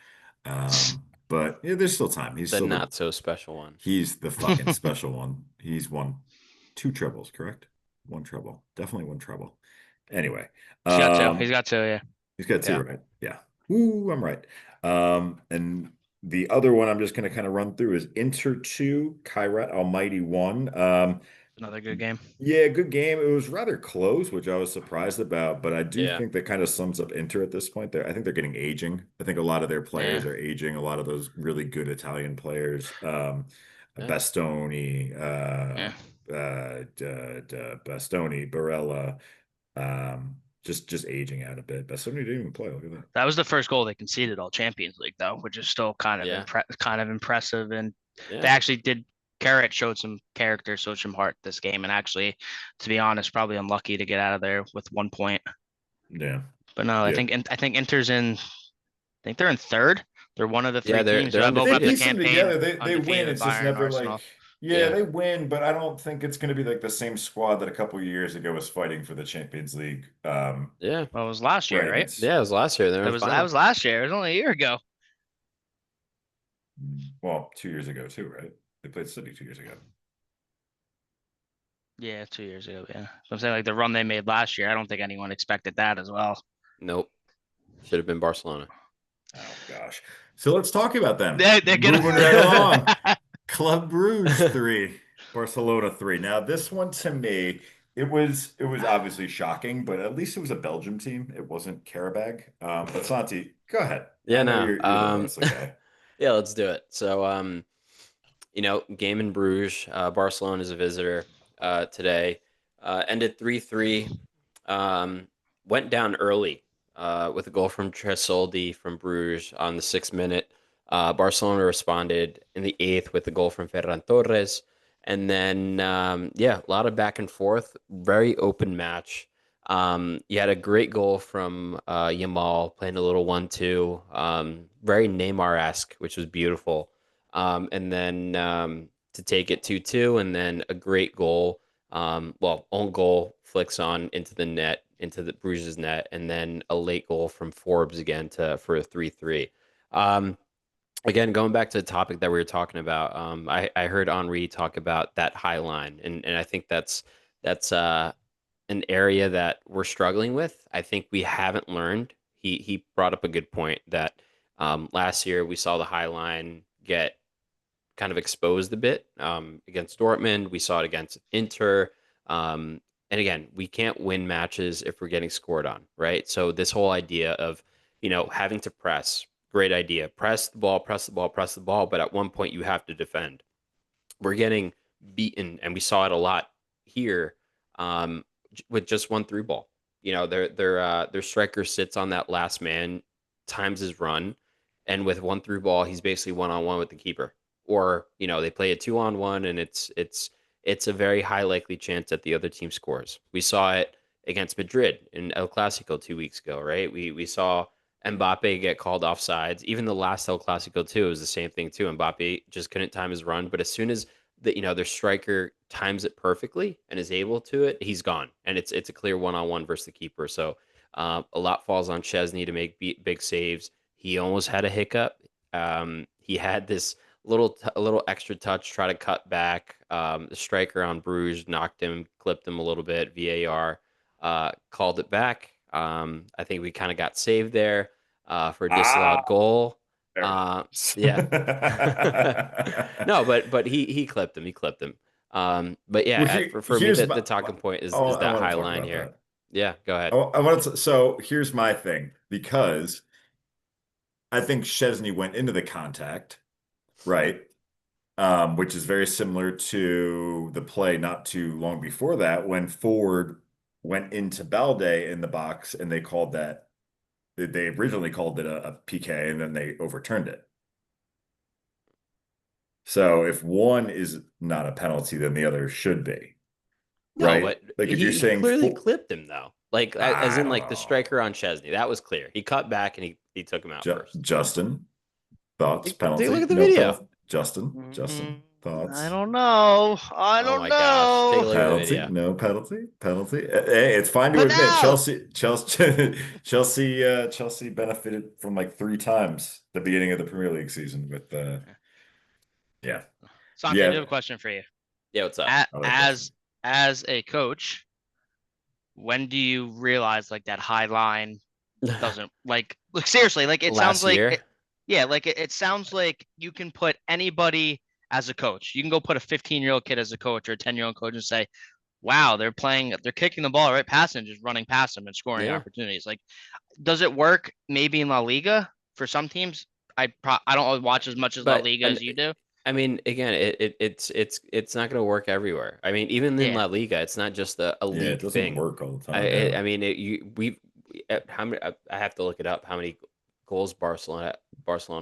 Speaker 1: But yeah, there's still time.
Speaker 2: The not so special one.
Speaker 1: He's the fucking special one. He's won two trebles, correct? One treble. Definitely one treble. Anyway,
Speaker 3: He's got two.
Speaker 1: um,
Speaker 3: He's got two. Yeah.
Speaker 1: he's got two,
Speaker 3: Yeah.
Speaker 1: right? Yeah. Ooh, I'm right. And the other one I'm just going to kind of run through is Inter 2, Kairat Almighty 1.
Speaker 3: Another good game.
Speaker 1: Yeah, good game. It was rather close, which I was surprised about, but I do
Speaker 2: Yeah.
Speaker 1: think that kind of sums up Inter at this point. I think they're getting aging. I think a lot of their
Speaker 3: Yeah.
Speaker 1: players are aging, a lot of those really good Italian players.
Speaker 2: Yeah.
Speaker 1: Bastoni,
Speaker 3: Yeah.
Speaker 1: Bastoni, Barella, just aging out a bit. Bastoni didn't even play. Look at that.
Speaker 3: That was the first goal they conceded all Champions League, though, which is still
Speaker 2: Yeah.
Speaker 3: kind of impressive. And they
Speaker 2: Yeah.
Speaker 3: actually did. Garrett showed some character, showed some heart this game, and actually, to be honest, probably unlucky to get out of there with 1 point.
Speaker 1: Yeah.
Speaker 3: But no,
Speaker 1: Yeah.
Speaker 3: I think Inter's in. I think they're in third. They're one of the
Speaker 2: Yeah,
Speaker 3: three teams who
Speaker 2: they're
Speaker 3: have
Speaker 1: If they
Speaker 3: opened up the
Speaker 2: undefeated.
Speaker 1: piece them
Speaker 3: campaign
Speaker 1: together, they win.
Speaker 3: undefeated with
Speaker 1: It's just
Speaker 3: Bayern,
Speaker 1: never like,
Speaker 3: Arsenal.
Speaker 1: yeah,
Speaker 2: Yeah.
Speaker 1: they win, but I don't think it's going to be like the same squad that a couple years ago was fighting for the Champions League.
Speaker 2: Yeah.
Speaker 3: Well, it was last year,
Speaker 1: Right
Speaker 3: right?
Speaker 1: against,
Speaker 2: Yeah, it was last year. They were in the
Speaker 3: That
Speaker 2: final.
Speaker 3: was last year. It was only a year ago.
Speaker 1: well, 2 years ago too, right? They played City 2 years ago.
Speaker 3: Yeah, 2 years ago. Yeah, so I'm saying like the run they made last year. I don't think anyone expected that as well.
Speaker 2: Nope. Should have been Barcelona.
Speaker 1: Oh gosh. So let's talk about them.
Speaker 3: They're gonna.
Speaker 1: Moving right along. Club Brugge 3, Barcelona 3. Now this one to me, it was obviously shocking, but at least it was a Belgium team. It wasn't Karabag. But Santi, go ahead.
Speaker 2: Yeah,
Speaker 1: I know
Speaker 2: no.
Speaker 1: you're the wrestling guy.
Speaker 2: Yeah, let's do it. So, game in Bruges. Barcelona is a visitor today. Ended 3-3. Um, Went down early with a goal from Tresoldi from Bruges on the 6th minute. Barcelona responded in the 8th with a goal from Ferran Torres. And then, a lot of back and forth. Very open match. You had a great goal from Yamal playing a little 1-2. Very Neymar-esque, which was beautiful. And then to take it 2-2, and then a great goal. Own goal flicks on into the net, into the Bruges' net, and then a late goal from Forbes again for a 3-3. Again, going back to the topic that we were talking about, I heard Henri talk about that high line, and I think that's an area that we're struggling with. I think we haven't learned. He brought up a good point that last year we saw the high line get kind of exposed a bit against Dortmund. We saw it against Inter. And again, we can't win matches if we're getting scored on, right? So this whole idea of, having to press, great idea. Press the ball, press the ball, press the ball. But at one point you have to defend. We're getting beaten, and we saw it a lot here with just one through ball. Their striker sits on that last man, times his run, and with one through ball, he's basically one on one with the keeper. Or they play a 2-on-1, and it's a very high likely chance that the other team scores. We saw it against Madrid in El Clasico 2 weeks ago, right? We saw Mbappe get called offsides. Even the last El Clasico too was the same thing too. Mbappe just couldn't time his run, but as soon as their striker times it perfectly and is able to it, he's gone, and it's a clear one-on-one versus the keeper. So a lot falls on Chesney to make big saves. He almost had a hiccup. he had this a little extra touch, try to cut back. The striker on Bruges knocked him, clipped him a little bit. VAR called it back. I think we kind of got saved there for a disallowed
Speaker 1: Ah,
Speaker 2: goal.
Speaker 1: there it is.
Speaker 2: Yeah. No, but he clipped him. He clipped him. But
Speaker 1: Well,
Speaker 2: yeah, for me,
Speaker 1: here's
Speaker 2: the talking point
Speaker 1: oh,
Speaker 2: is
Speaker 1: I
Speaker 2: that
Speaker 1: want
Speaker 2: high
Speaker 1: to talk
Speaker 2: line
Speaker 1: about
Speaker 2: here.
Speaker 1: that.
Speaker 2: Yeah, go ahead.
Speaker 1: I want to, so here's my thing, because I think Chesney went into the contact, right? Which is very similar to the play not too long before that when Ford went into Balde in the box and they called that, they originally called it a PK and then they overturned it. So if one is not a penalty, then the other should be,
Speaker 2: No,
Speaker 1: right?
Speaker 2: but
Speaker 1: Like if you're
Speaker 2: he
Speaker 1: saying
Speaker 2: clearly
Speaker 1: full,
Speaker 2: clipped him though. Like as
Speaker 1: I
Speaker 2: in
Speaker 1: don't
Speaker 2: like the
Speaker 1: know.
Speaker 2: striker on Chesney, that was clear. He cut back and he took him out first.
Speaker 1: Justin, thoughts,
Speaker 2: Take a look
Speaker 1: penalty,
Speaker 2: at the
Speaker 1: no
Speaker 2: video.
Speaker 1: penalty. Justin,
Speaker 3: I
Speaker 1: thoughts.
Speaker 3: don't know. I
Speaker 2: Oh
Speaker 3: don't
Speaker 2: my gosh, take
Speaker 3: know.
Speaker 2: a look at the
Speaker 1: Penalty,
Speaker 2: video.
Speaker 1: no penalty, penalty. Hey, it's fine to
Speaker 3: Put
Speaker 1: admit
Speaker 3: out.
Speaker 1: Chelsea benefited from like three times the beginning of the Premier League season with yeah.
Speaker 3: Santi, I do
Speaker 1: Yeah,
Speaker 3: have a question for you.
Speaker 2: Yeah, what's up?
Speaker 3: A-
Speaker 1: other question.
Speaker 3: as a coach, when do you realize like that high line doesn't like seriously, like it sounds
Speaker 2: Last
Speaker 3: like
Speaker 2: year,
Speaker 3: yeah, like it sounds like you can put anybody as a coach. You can go put a 15-year-old kid as a coach or a 10-year-old coach and say, wow, they're kicking the ball right past him, just running past him and scoring
Speaker 2: yeah.
Speaker 3: opportunities. Like, does it work maybe in La Liga for some teams? I don't watch as much as La
Speaker 2: But
Speaker 3: Liga as you do.
Speaker 2: I mean, again, it's not going to work everywhere. I mean, even in
Speaker 3: Yeah,
Speaker 2: La Liga, it's not just a
Speaker 1: Yeah, it
Speaker 2: league
Speaker 1: doesn't
Speaker 2: thing.
Speaker 1: work all the time. Yeah.
Speaker 2: I mean, how many? I have to look it up. How many goals Barcelona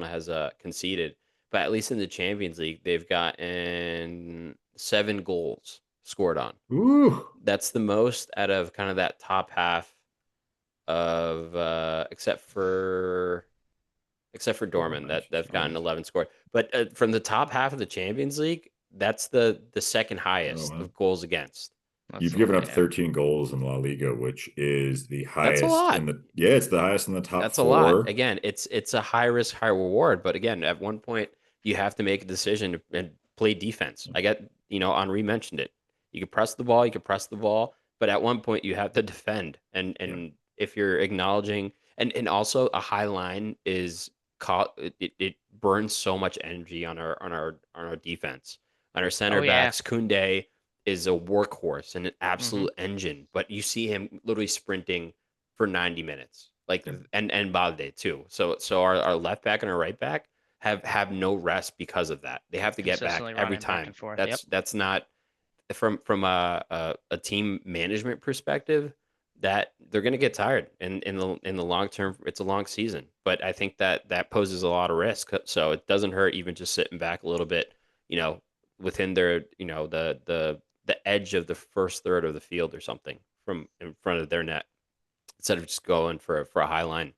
Speaker 2: has conceded? But at least in the Champions League, they've gotten 7 goals scored on.
Speaker 1: Ooh.
Speaker 2: That's the most out of kind of that top half of except for Dortmund
Speaker 1: Dortmund.
Speaker 2: that they've
Speaker 1: Oh,
Speaker 2: gotten 11 scored. But from the top half of the Champions League, that's the second
Speaker 1: oh
Speaker 2: highest
Speaker 1: man.
Speaker 2: of goals against.
Speaker 3: that's
Speaker 1: You've given up
Speaker 3: yeah.
Speaker 1: 13 goals in La Liga, which is the
Speaker 2: That's a
Speaker 1: highest
Speaker 2: lot.
Speaker 1: in the, yeah, it's the highest in the top
Speaker 2: That's a lot.
Speaker 1: four.
Speaker 2: Again, it's a high risk, high reward. But again, at one point, you have to make a decision and play defense. I get, Henri mentioned it. You can press the ball, you can press the ball, but at one point you have to defend.
Speaker 1: Yeah.
Speaker 2: And if you're acknowledging, and also a high line is caught, it burns so much energy on our defense. On our
Speaker 3: Oh
Speaker 2: center
Speaker 3: yeah.
Speaker 2: backs, Kunde is a workhorse and an
Speaker 3: Mm-hmm.
Speaker 2: absolute engine, but you see him literally sprinting for 90 minutes. Like
Speaker 1: Yeah.
Speaker 2: and Balde too. So our left back and our right back have no rest because of that. They have to get back
Speaker 3: Consistently
Speaker 2: every
Speaker 3: running back
Speaker 2: time.
Speaker 3: and forth. Yep.
Speaker 2: That's not from a team management perspective that they're going to get tired in the long term. It's a long season, but I think that poses a lot of risk. So it doesn't hurt even just sitting back a little bit, you know, within their the edge of the first third of the field or something from in front of their net instead of just going for a high line.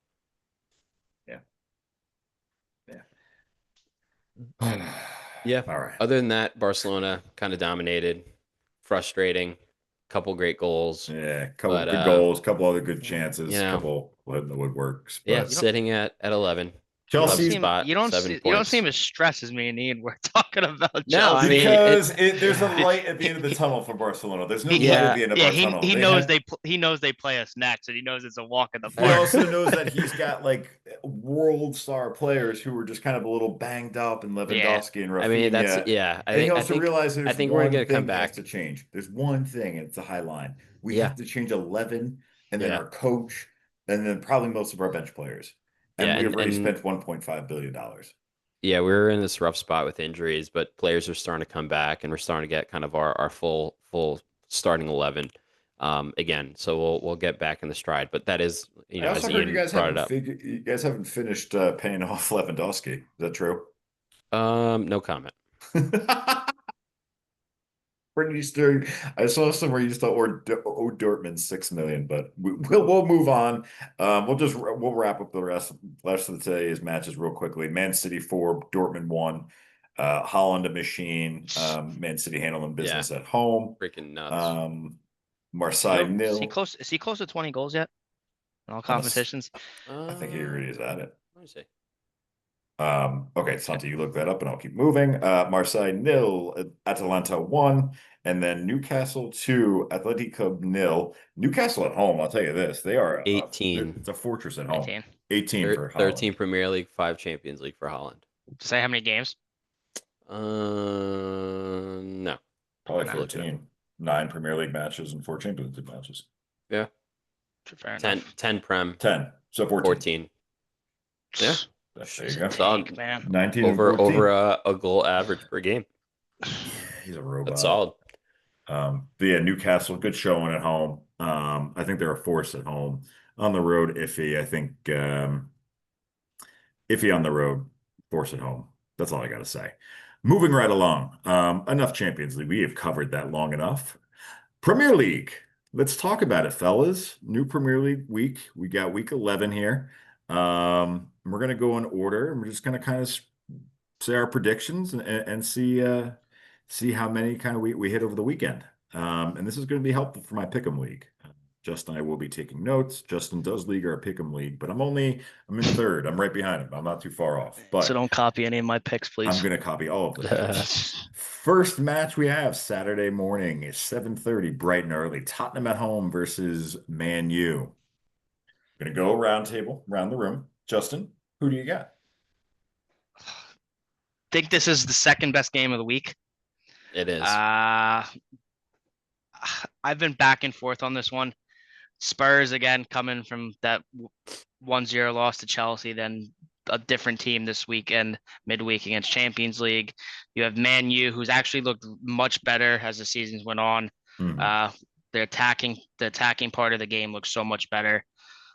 Speaker 1: Yeah. Yeah.
Speaker 2: Yeah.
Speaker 1: All right.
Speaker 2: Other than that, Barcelona kind of dominated, frustrating, couple great goals,
Speaker 1: Yeah, couple
Speaker 2: but
Speaker 1: good goals, couple other good
Speaker 3: Yeah.
Speaker 2: you
Speaker 1: chances,
Speaker 2: know,
Speaker 1: couple in the woodworks,
Speaker 2: yeah,
Speaker 3: You
Speaker 1: but
Speaker 3: don't
Speaker 2: sitting at 11,
Speaker 3: you don't
Speaker 2: 11th
Speaker 1: Chelsea's
Speaker 3: seem
Speaker 2: spot, 7
Speaker 3: you don't
Speaker 2: points.
Speaker 3: seem as stressed as me and Ian were talking about
Speaker 2: No, I
Speaker 3: Chelsea.
Speaker 2: mean
Speaker 1: because
Speaker 2: it.
Speaker 1: there's a
Speaker 3: he,
Speaker 1: light at the
Speaker 3: he,
Speaker 1: end of the tunnel for Barcelona. There's no light at
Speaker 2: Yeah,
Speaker 1: the end of
Speaker 3: yeah,
Speaker 1: our tunnel.
Speaker 3: he
Speaker 1: They
Speaker 3: knows
Speaker 1: have
Speaker 3: he knows they play us next, and he knows it's a walk in the
Speaker 1: He
Speaker 3: park.
Speaker 1: also knows that he's got like world star players who are just kind of a little banged up in
Speaker 3: Yeah,
Speaker 1: Lewandowski and
Speaker 2: I mean that's
Speaker 1: Rafinha.
Speaker 2: yeah.
Speaker 1: And he also realizes
Speaker 2: I
Speaker 1: there's
Speaker 2: think we're gonna
Speaker 1: one
Speaker 2: get a
Speaker 1: thing that has
Speaker 2: comeback.
Speaker 1: to change. There's one thing, and it's the high line. We
Speaker 2: Yeah,
Speaker 1: have to change 11 and then
Speaker 2: yeah,
Speaker 1: our coach and then probably most of our bench players.
Speaker 2: yeah,
Speaker 1: And we have already
Speaker 2: and
Speaker 1: spent $1.5 billion. Dollars.
Speaker 2: yeah, we're in this rough spot with injuries, but players are starting to come back, and we're starting to get kind of our full starting 11 again. So we'll get back in the stride. But that is,
Speaker 1: I
Speaker 2: as
Speaker 1: also heard
Speaker 2: Ian brought it up.
Speaker 1: you guys haven't finished paying off Lewandowski. Is that true?
Speaker 2: No comment.
Speaker 1: Pretty stirring. I saw somewhere you still owe Dortmund 6 million, but we'll move on. We'll wrap up the rest of today's matches real quickly. Man City 4, Dortmund 1. Holland a machine. Man City handling
Speaker 2: Yeah,
Speaker 1: business at home.
Speaker 2: freaking nuts.
Speaker 1: Um, Marseille nil.
Speaker 3: Is he close to 20 goals yet in all
Speaker 1: On a s
Speaker 3: competitions?
Speaker 1: I think he already is at it.
Speaker 2: Let me see.
Speaker 1: Okay, Santi, you look that up and I'll keep moving. Marseille nil, Atalanta 1, and then Newcastle 2, Atletico nil. Newcastle at home, I'll tell you this, they are
Speaker 2: 18.
Speaker 1: it's a fortress at home.
Speaker 3: 18.
Speaker 1: 18 for
Speaker 2: 13
Speaker 1: Holland.
Speaker 2: Premier League, 5 Champions League for Holland.
Speaker 3: Say how many games?
Speaker 2: No.
Speaker 1: Probably
Speaker 2: Not looking
Speaker 1: 13. 9 Premier League matches and 4 Champions League matches.
Speaker 2: Yeah.
Speaker 3: Fair
Speaker 2: 10,
Speaker 3: enough.
Speaker 2: 10 Prem,
Speaker 1: 10. So 14.
Speaker 2: 14. Yeah.
Speaker 1: There
Speaker 3: She's
Speaker 1: you
Speaker 3: a
Speaker 1: go.
Speaker 3: tank, man.
Speaker 1: 19 and
Speaker 2: Over
Speaker 1: 14.
Speaker 2: a goal average per game.
Speaker 1: Yeah, he's a
Speaker 2: That's
Speaker 1: robot.
Speaker 2: solid.
Speaker 1: But yeah, Newcastle, good showing at home. I think they're a force at home. On the road, iffy. I think iffy on the road, force at home. That's all I got to say. Moving right along. Enough Champions League. We have covered that long enough. Premier League. Let's talk about it, fellas. New Premier League week. We got week 11 here. We're gonna go in order, and we're just gonna kind of say our predictions and see how many kind of we hit over the weekend. And this is going to be helpful for my pick'em league. Justin and I will be taking notes. Justin does league our pick'em league, but I'm in third. I'm right behind him. I'm not too far off,
Speaker 3: So
Speaker 1: but
Speaker 3: don't copy any of my picks,
Speaker 1: I'm
Speaker 3: please.
Speaker 1: going to copy all of the picks. First match we have Saturday morning is 7:30, bright and early. Tottenham at home versus Man U. Going to go round table, round the room. Justin, who do you got?
Speaker 3: Think this is the second best game of the week.
Speaker 2: It is.
Speaker 3: I've been back and forth on this one. Spurs again coming from that 1-0 loss to Chelsea, then a different team this weekend, midweek against Champions League. You have Man U, who's actually looked much better as the seasons went on.
Speaker 1: Mhm.
Speaker 3: The attacking part of the game looks so much better.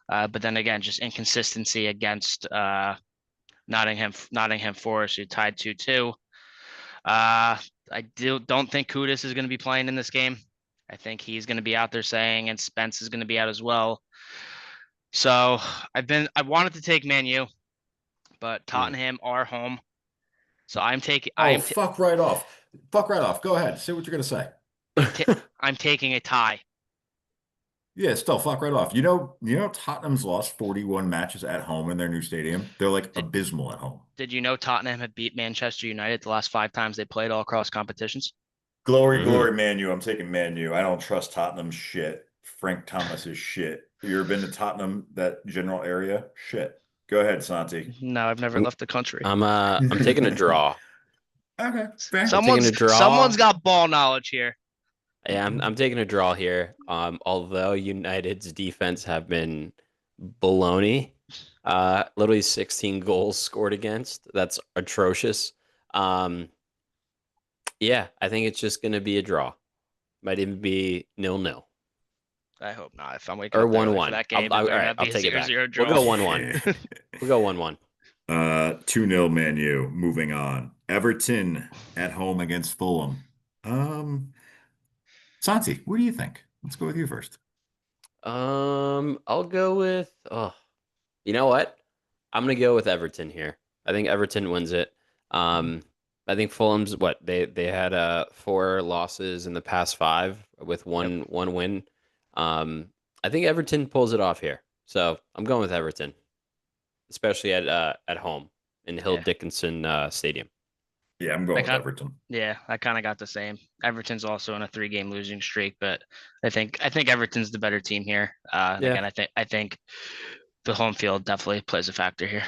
Speaker 3: But then again, just inconsistency against Nottingham Forest, who tied 2-2. I don't think Kudus is going to be playing in this game. I think he's going to be out there saying, and Spence is going to be out as well. So I wanted to take Man U, but Tottenham are home. So I'm taking
Speaker 1: Fuck right off. Fuck right off. Go ahead. Say what you're gonna say.
Speaker 3: I'm taking a tie.
Speaker 1: Yeah, still fuck right off. Tottenham's lost 41 matches at home in their new stadium. They're like
Speaker 3: Did,
Speaker 1: abysmal at home.
Speaker 3: did you know Tottenham had beat Manchester United the last 5 times they played all across competitions?
Speaker 1: Glory,
Speaker 2: Mm.
Speaker 1: glory, Man U. I'm taking Man U. I don't trust Tottenham shit. Frank Thomas is shit. You ever been to Tottenham, that general area? Shit. Go ahead, Santi.
Speaker 3: No, I've never
Speaker 2: I'm
Speaker 3: left the country.
Speaker 2: I'm taking a draw.
Speaker 1: Okay, fair.
Speaker 2: I'm taking a
Speaker 3: Someone's
Speaker 2: draw.
Speaker 3: got ball knowledge here.
Speaker 2: Yeah, I'm taking a draw here. Although United's defense have been baloney. Literally 16 goals scored against. That's atrocious. Um, yeah, I think it's just gonna be a draw. Might even be 0-0
Speaker 3: I hope not. If I'm waking
Speaker 2: or
Speaker 3: up early for
Speaker 2: 1-1.
Speaker 3: that game, it
Speaker 2: All
Speaker 3: better
Speaker 2: right,
Speaker 3: not
Speaker 2: I'll
Speaker 3: be a
Speaker 2: take it back.
Speaker 3: 0-0
Speaker 2: We'll
Speaker 3: draw.
Speaker 2: go 1-1. We'll go 1-1.
Speaker 1: 2-0 Man U. Moving on. Everton at home against Fulham. Santi, what do you think? Let's go with you first.
Speaker 2: I'll go with you know what? I'm gonna go with Everton here. I think Everton wins it. Um, I think Fulham's what they had 4 losses in the past 5 with
Speaker 3: Yep.
Speaker 2: one win. I think Everton pulls it off here. So I'm going with Everton, especially at home in Hill
Speaker 3: Yeah.
Speaker 2: Dickinson Stadium.
Speaker 1: Yeah, I'm going with Everton.
Speaker 3: Yeah, I kind of got the same. Everton's also in a 3-game losing streak, but I think Everton's the better team here. And
Speaker 2: Yeah.
Speaker 3: again, I think the home field definitely plays a factor here.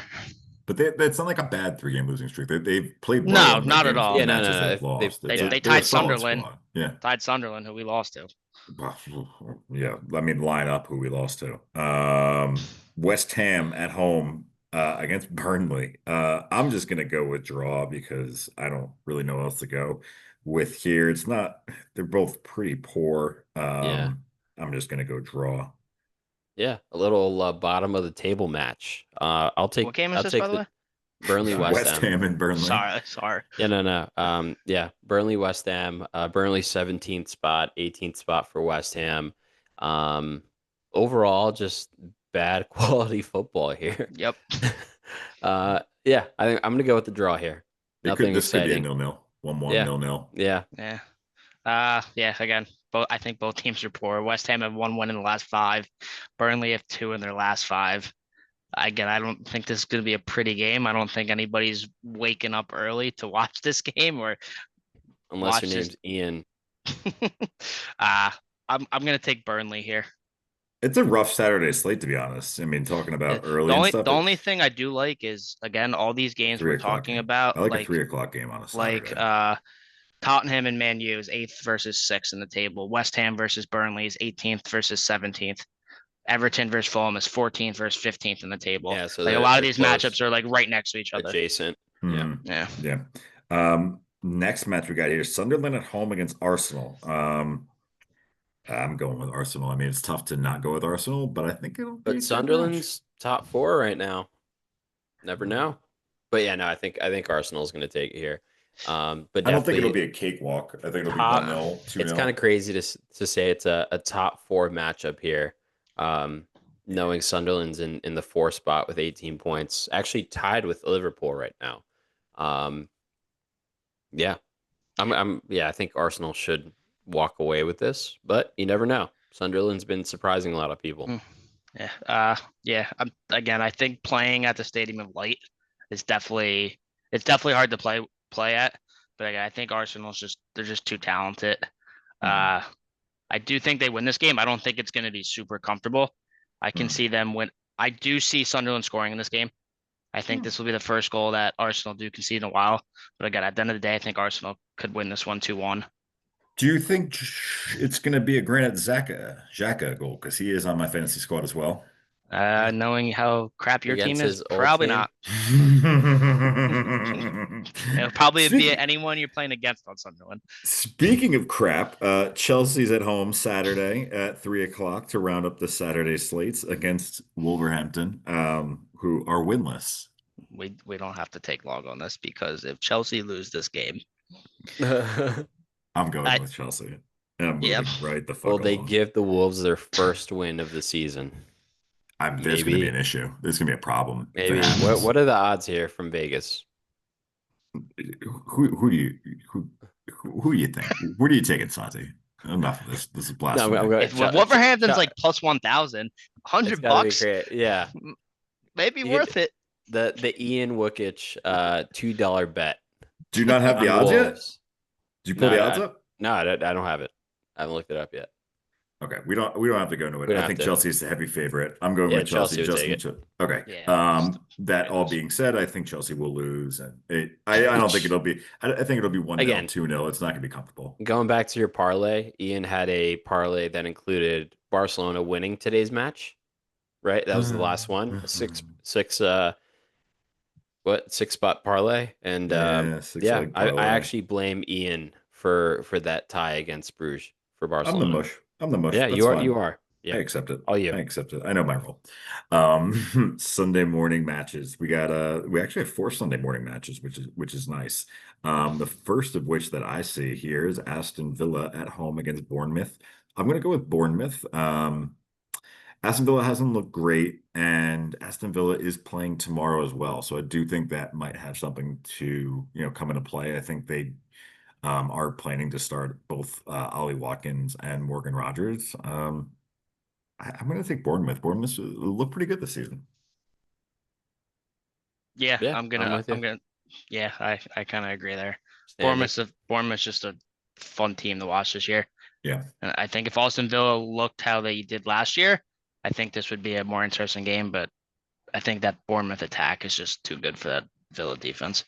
Speaker 1: But that's not like a bad 3-game losing streak. They've played
Speaker 3: No,
Speaker 1: well in the
Speaker 3: not at
Speaker 1: games,
Speaker 3: all.
Speaker 1: the
Speaker 2: Yeah, no,
Speaker 1: matches
Speaker 2: no, no.
Speaker 1: they've lost.
Speaker 3: They
Speaker 2: Yeah.
Speaker 3: they
Speaker 1: They're a
Speaker 3: tied
Speaker 1: solid
Speaker 3: Sunderland.
Speaker 1: squad. Yeah.
Speaker 3: Tied Sunderland, who we lost to.
Speaker 1: Yeah, let me line up who we lost to. West Ham at home against Burnley. I'm just gonna go with draw because I don't really know what else to go with here. It's not, they're both pretty poor.
Speaker 2: Yeah.
Speaker 1: I'm just gonna go draw.
Speaker 2: Yeah. A little bottom of the table match.
Speaker 3: What game is
Speaker 2: I'll
Speaker 3: this, by
Speaker 2: take
Speaker 3: the
Speaker 2: the
Speaker 3: way?
Speaker 2: Burnley West
Speaker 1: West
Speaker 2: Ham.
Speaker 1: Ham and Burnley.
Speaker 3: Sorry.
Speaker 2: Yeah, no. Yeah, Burnley, West Ham. Burnley 17th spot, 18th spot for West Ham. Um, Overall, just bad quality football here.
Speaker 3: Yep.
Speaker 2: Yeah, I think I'm gonna go with the draw here. Nothing
Speaker 1: This could be a
Speaker 2: exciting.
Speaker 1: 0-0, 1-1,
Speaker 2: Yeah,
Speaker 1: 0-0.
Speaker 2: yeah,
Speaker 3: Yeah. Yeah. Again, I think both teams are poor. West Ham have 1 win in the last 5. Burnley have 2 in their last 5. Again, I don't think this is going to be a pretty game. I don't think anybody's waking up early to watch this game or
Speaker 2: Unless your
Speaker 3: watch this.
Speaker 2: name's Ian.
Speaker 3: uh, I'm going to take Burnley here.
Speaker 1: It's a rough Saturday slate, to be honest. I mean, talking about early and stuff,
Speaker 3: The only
Speaker 1: it's
Speaker 3: thing I do like is, again, all these games we're
Speaker 1: 3 o'clock
Speaker 3: talking
Speaker 1: game.
Speaker 3: about,
Speaker 1: I like a 3 o'clock game on a
Speaker 3: like
Speaker 1: Saturday.
Speaker 3: Tottenham and Man U is 8th versus 6th in the table. West Ham versus Burnley is 18th versus 17th. Everton versus Fulham is 14th versus 15th in the table.
Speaker 2: Yeah, so
Speaker 3: Like a lot of
Speaker 2: they're
Speaker 3: these
Speaker 2: close,
Speaker 3: matchups are like right next to each other.
Speaker 2: adjacent. Yeah.
Speaker 1: Hmm.
Speaker 3: Yeah.
Speaker 1: Yeah. Next match we got here, Sunderland at home against Arsenal. I'm going with Arsenal. I mean, it's tough to not go with Arsenal, but I think it'll be
Speaker 2: But
Speaker 1: a good match.
Speaker 2: Sunderland's top four right now. Never know. But yeah, no, I think Arsenal's going to take it here. But
Speaker 1: I don't think it'll
Speaker 2: definitely
Speaker 1: be a cakewalk. I think it'll be
Speaker 2: top.
Speaker 1: 1-0,
Speaker 2: It's kind
Speaker 1: 2-0.
Speaker 2: of crazy to say it's a top four matchup here. Um, Knowing Sunderland's in the four spot with 18 points, actually tied with Liverpool right now. Um, yeah, yeah, I think Arsenal should walk away with this, but you never know. Sunderland's been surprising a lot of people.
Speaker 3: Mm, yeah. Yeah. Again, I think playing at the Stadium of Light is definitely hard to play at. But again, I think Arsenal's they're just too talented.
Speaker 1: Mhm.
Speaker 3: Uh, I do think they win this game. I don't think it's going to be super comfortable. I can
Speaker 1: Mhm.
Speaker 3: see them win. I do see Sunderland scoring in this game. I think this will be the first goal that Arsenal do concede in a while. But again, at the end of the day, I think Arsenal could win this one 2-1.
Speaker 1: Do you think it's going to be a Granit Xhaka goal? Because he is on my fantasy squad as well.
Speaker 3: Knowing how crap your team
Speaker 2: Against
Speaker 3: is,
Speaker 2: his old
Speaker 3: probably
Speaker 2: team.
Speaker 3: not. It'll probably be
Speaker 1: Speaking
Speaker 3: anyone you're playing against on Sunderland.
Speaker 1: speaking of crap, Chelsea's at home Saturday at 3 o'clock to round up the Saturday slates against Wolverhampton, who are winless.
Speaker 3: We don't have to take long on this because if Chelsea lose this game,
Speaker 1: I'm going
Speaker 3: I
Speaker 1: with Chelsea. And I'm
Speaker 3: yeah,
Speaker 1: moving right the
Speaker 2: Will
Speaker 1: fuck
Speaker 2: they
Speaker 1: along.
Speaker 2: give the Wolves their first win of the season?
Speaker 1: There's going to be
Speaker 2: Maybe.
Speaker 1: an issue. There's going to be a problem if it
Speaker 2: Maybe. What
Speaker 1: happens.
Speaker 2: what are the odds here from Vegas?
Speaker 1: Who do you who who do you think? Where do you take it, Santi? Enough of this. This is
Speaker 2: No, I'm
Speaker 1: blasphemy.
Speaker 2: going.
Speaker 3: if Wolverhampton's like plus 1,000,
Speaker 2: It's
Speaker 3: hundred
Speaker 2: got to be
Speaker 3: bucks,
Speaker 2: great. Yeah,
Speaker 3: maybe
Speaker 2: you could
Speaker 3: worth it.
Speaker 2: the Ian Wookich $2 bet
Speaker 1: Do you not have the
Speaker 2: on
Speaker 1: odds yet?
Speaker 2: Wolves.
Speaker 1: Did you pull
Speaker 2: No,
Speaker 1: the odds
Speaker 2: I,
Speaker 1: up?
Speaker 2: no, I don't have it. I haven't looked it up yet.
Speaker 1: Okay, we don't have to go into it.
Speaker 2: We don't
Speaker 1: I
Speaker 2: have
Speaker 1: think
Speaker 2: to.
Speaker 1: Chelsea's the heavy favorite. I'm going
Speaker 2: Yeah,
Speaker 1: with Chelsea
Speaker 2: Chelsea would
Speaker 1: just
Speaker 2: take
Speaker 1: in
Speaker 2: it.
Speaker 1: okay.
Speaker 3: Yeah,
Speaker 1: That all
Speaker 3: Vegas.
Speaker 1: being said, I think Chelsea will lose, and I don't think it'll be. I think it'll be 1-0,
Speaker 2: Again,
Speaker 1: 2-0. It's not going to be comfortable.
Speaker 2: going back to your parlay, Ian had a parlay that included Barcelona winning today's match. Right, that was the last one. A six spot parlay, and
Speaker 1: Yeah, six
Speaker 2: yeah,
Speaker 1: leg
Speaker 2: I
Speaker 1: parlay.
Speaker 2: actually blame Ian for that tie against Bruges for
Speaker 1: I'm the
Speaker 2: Barcelona.
Speaker 1: mush. I'm the mush.
Speaker 2: Yeah,
Speaker 1: That's
Speaker 2: you
Speaker 1: fine.
Speaker 2: are.
Speaker 1: I
Speaker 2: Yep,
Speaker 1: accept it.
Speaker 2: all
Speaker 1: I
Speaker 2: you.
Speaker 1: accept it. I know my role. Sunday morning matches. We actually have 4 Sunday morning matches, which is nice. The first of which that I see here is Aston Villa at home against Bournemouth. I'm gonna go with Bournemouth. Aston Villa hasn't looked great, and Aston Villa is playing tomorrow as well. So I do think that might have something to, come into play. I think they are planning to start both Ollie Watkins and Morgan Rogers. I'm going to take Bournemouth. Bournemouth look pretty good this season.
Speaker 3: Yeah,
Speaker 2: Yeah, I'm with
Speaker 3: I'm
Speaker 2: you.
Speaker 3: gonna. Yeah, I kind of agree there.
Speaker 2: Standard.
Speaker 3: Bournemouth's just a fun team to watch this year.
Speaker 1: Yeah.
Speaker 3: And I think if Austin Villa looked how they did last year, I think this would be a more interesting game. But I think that Bournemouth attack is just too good for that Villa defense.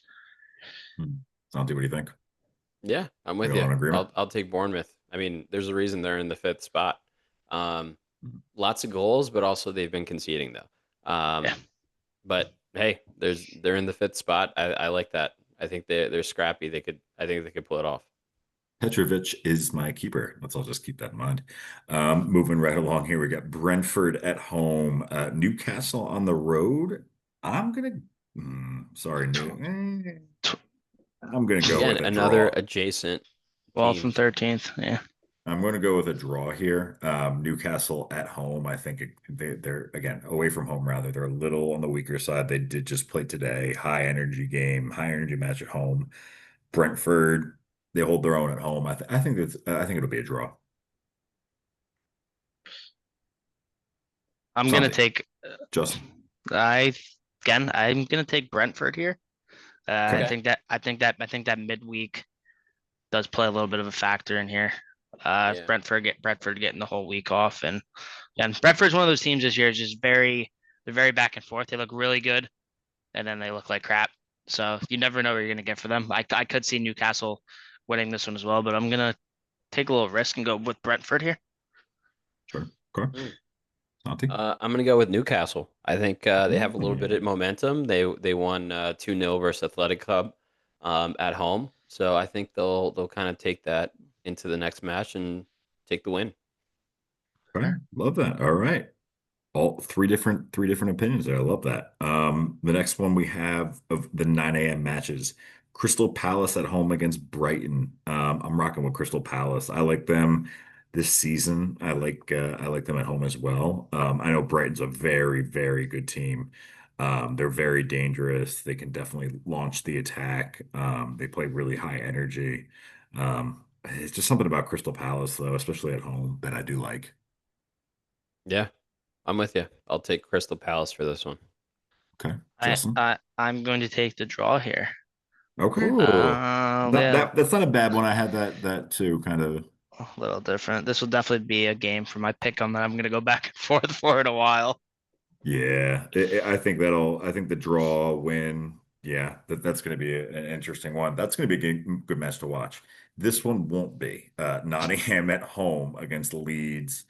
Speaker 1: Santi, what do you think?
Speaker 2: Yeah, I'm
Speaker 1: We
Speaker 2: with
Speaker 1: all
Speaker 2: you.
Speaker 1: in agreement?
Speaker 2: I'll take Bournemouth. I mean, there's a reason they're in the fifth spot. Lots of goals, but also they've been conceding though.
Speaker 3: Yeah.
Speaker 2: But hey, they're in the fifth spot. I like that. I think they're scrappy. I think they could pull it off.
Speaker 1: Petrovic is my keeper. Let's all just keep that in mind. Moving right along here, we got Brentford at home, Newcastle on the road. I'm gonna, sorry, I'm gonna go
Speaker 2: Again,
Speaker 1: with a
Speaker 2: another
Speaker 1: draw.
Speaker 2: adjacent
Speaker 3: Well, from
Speaker 2: teams.
Speaker 3: 13th. Yeah.
Speaker 1: I'm going to go with a draw here. Newcastle at home. I think they're again away from home rather. They're a little on the weaker side. They did just play today. High energy game, high energy match at home. Brentford, they hold their own at home. I think it'll be a draw.
Speaker 3: I'm gonna
Speaker 1: Santi,
Speaker 3: take
Speaker 1: Justin.
Speaker 3: I I'm gonna take Brentford here. I
Speaker 1: Okay.
Speaker 2: Okay.
Speaker 3: think that midweek does play a little bit of a factor in here. If
Speaker 2: Yeah.
Speaker 3: Brentford getting the whole week off, and Brentford's one of those teams this year is just they're very back and forth. They look really good, and then they look like crap. So you never know what you're gonna get for them. I could see Newcastle winning this one as well, but I'm gonna take a little risk and go with Brentford here.
Speaker 1: Sure. Okay.
Speaker 2: Hmm.
Speaker 1: Santi?
Speaker 2: I'm gonna go with Newcastle. I think they have a
Speaker 1: Oh,
Speaker 2: little
Speaker 1: yeah.
Speaker 2: bit of momentum. They won 2-0 versus Athletic Club at home, so I think they'll kind of take that into the next match and take the win.
Speaker 1: Okay. Love that. All right. All three different opinions there. I love that. The next one we have of the 9 a.m. matches, Crystal Palace at home against Brighton. I'm rocking with Crystal Palace. I like them this season. I like them at home as well. I know Brighton's a very, very good team. They're very dangerous. They can definitely launch the attack. They play really high energy. It's just something about Crystal Palace, though, especially at home, that I do like.
Speaker 2: Yeah, I'm with you. I'll take Crystal Palace for this one.
Speaker 1: Okay, Justin.
Speaker 3: I'm going to take the draw here.
Speaker 1: Okay.
Speaker 2: Ooh,
Speaker 3: Yeah,
Speaker 1: That's not a bad one. I had that too, kind of.
Speaker 3: a little different. This will definitely be a game for my pick on that. I'm gonna go back and forth for it a while.
Speaker 1: Yeah, I think the draw win. Yeah, that's going to be an interesting one. That's going to be a good match to watch. This one won't be. Nottingham at home against Leeds.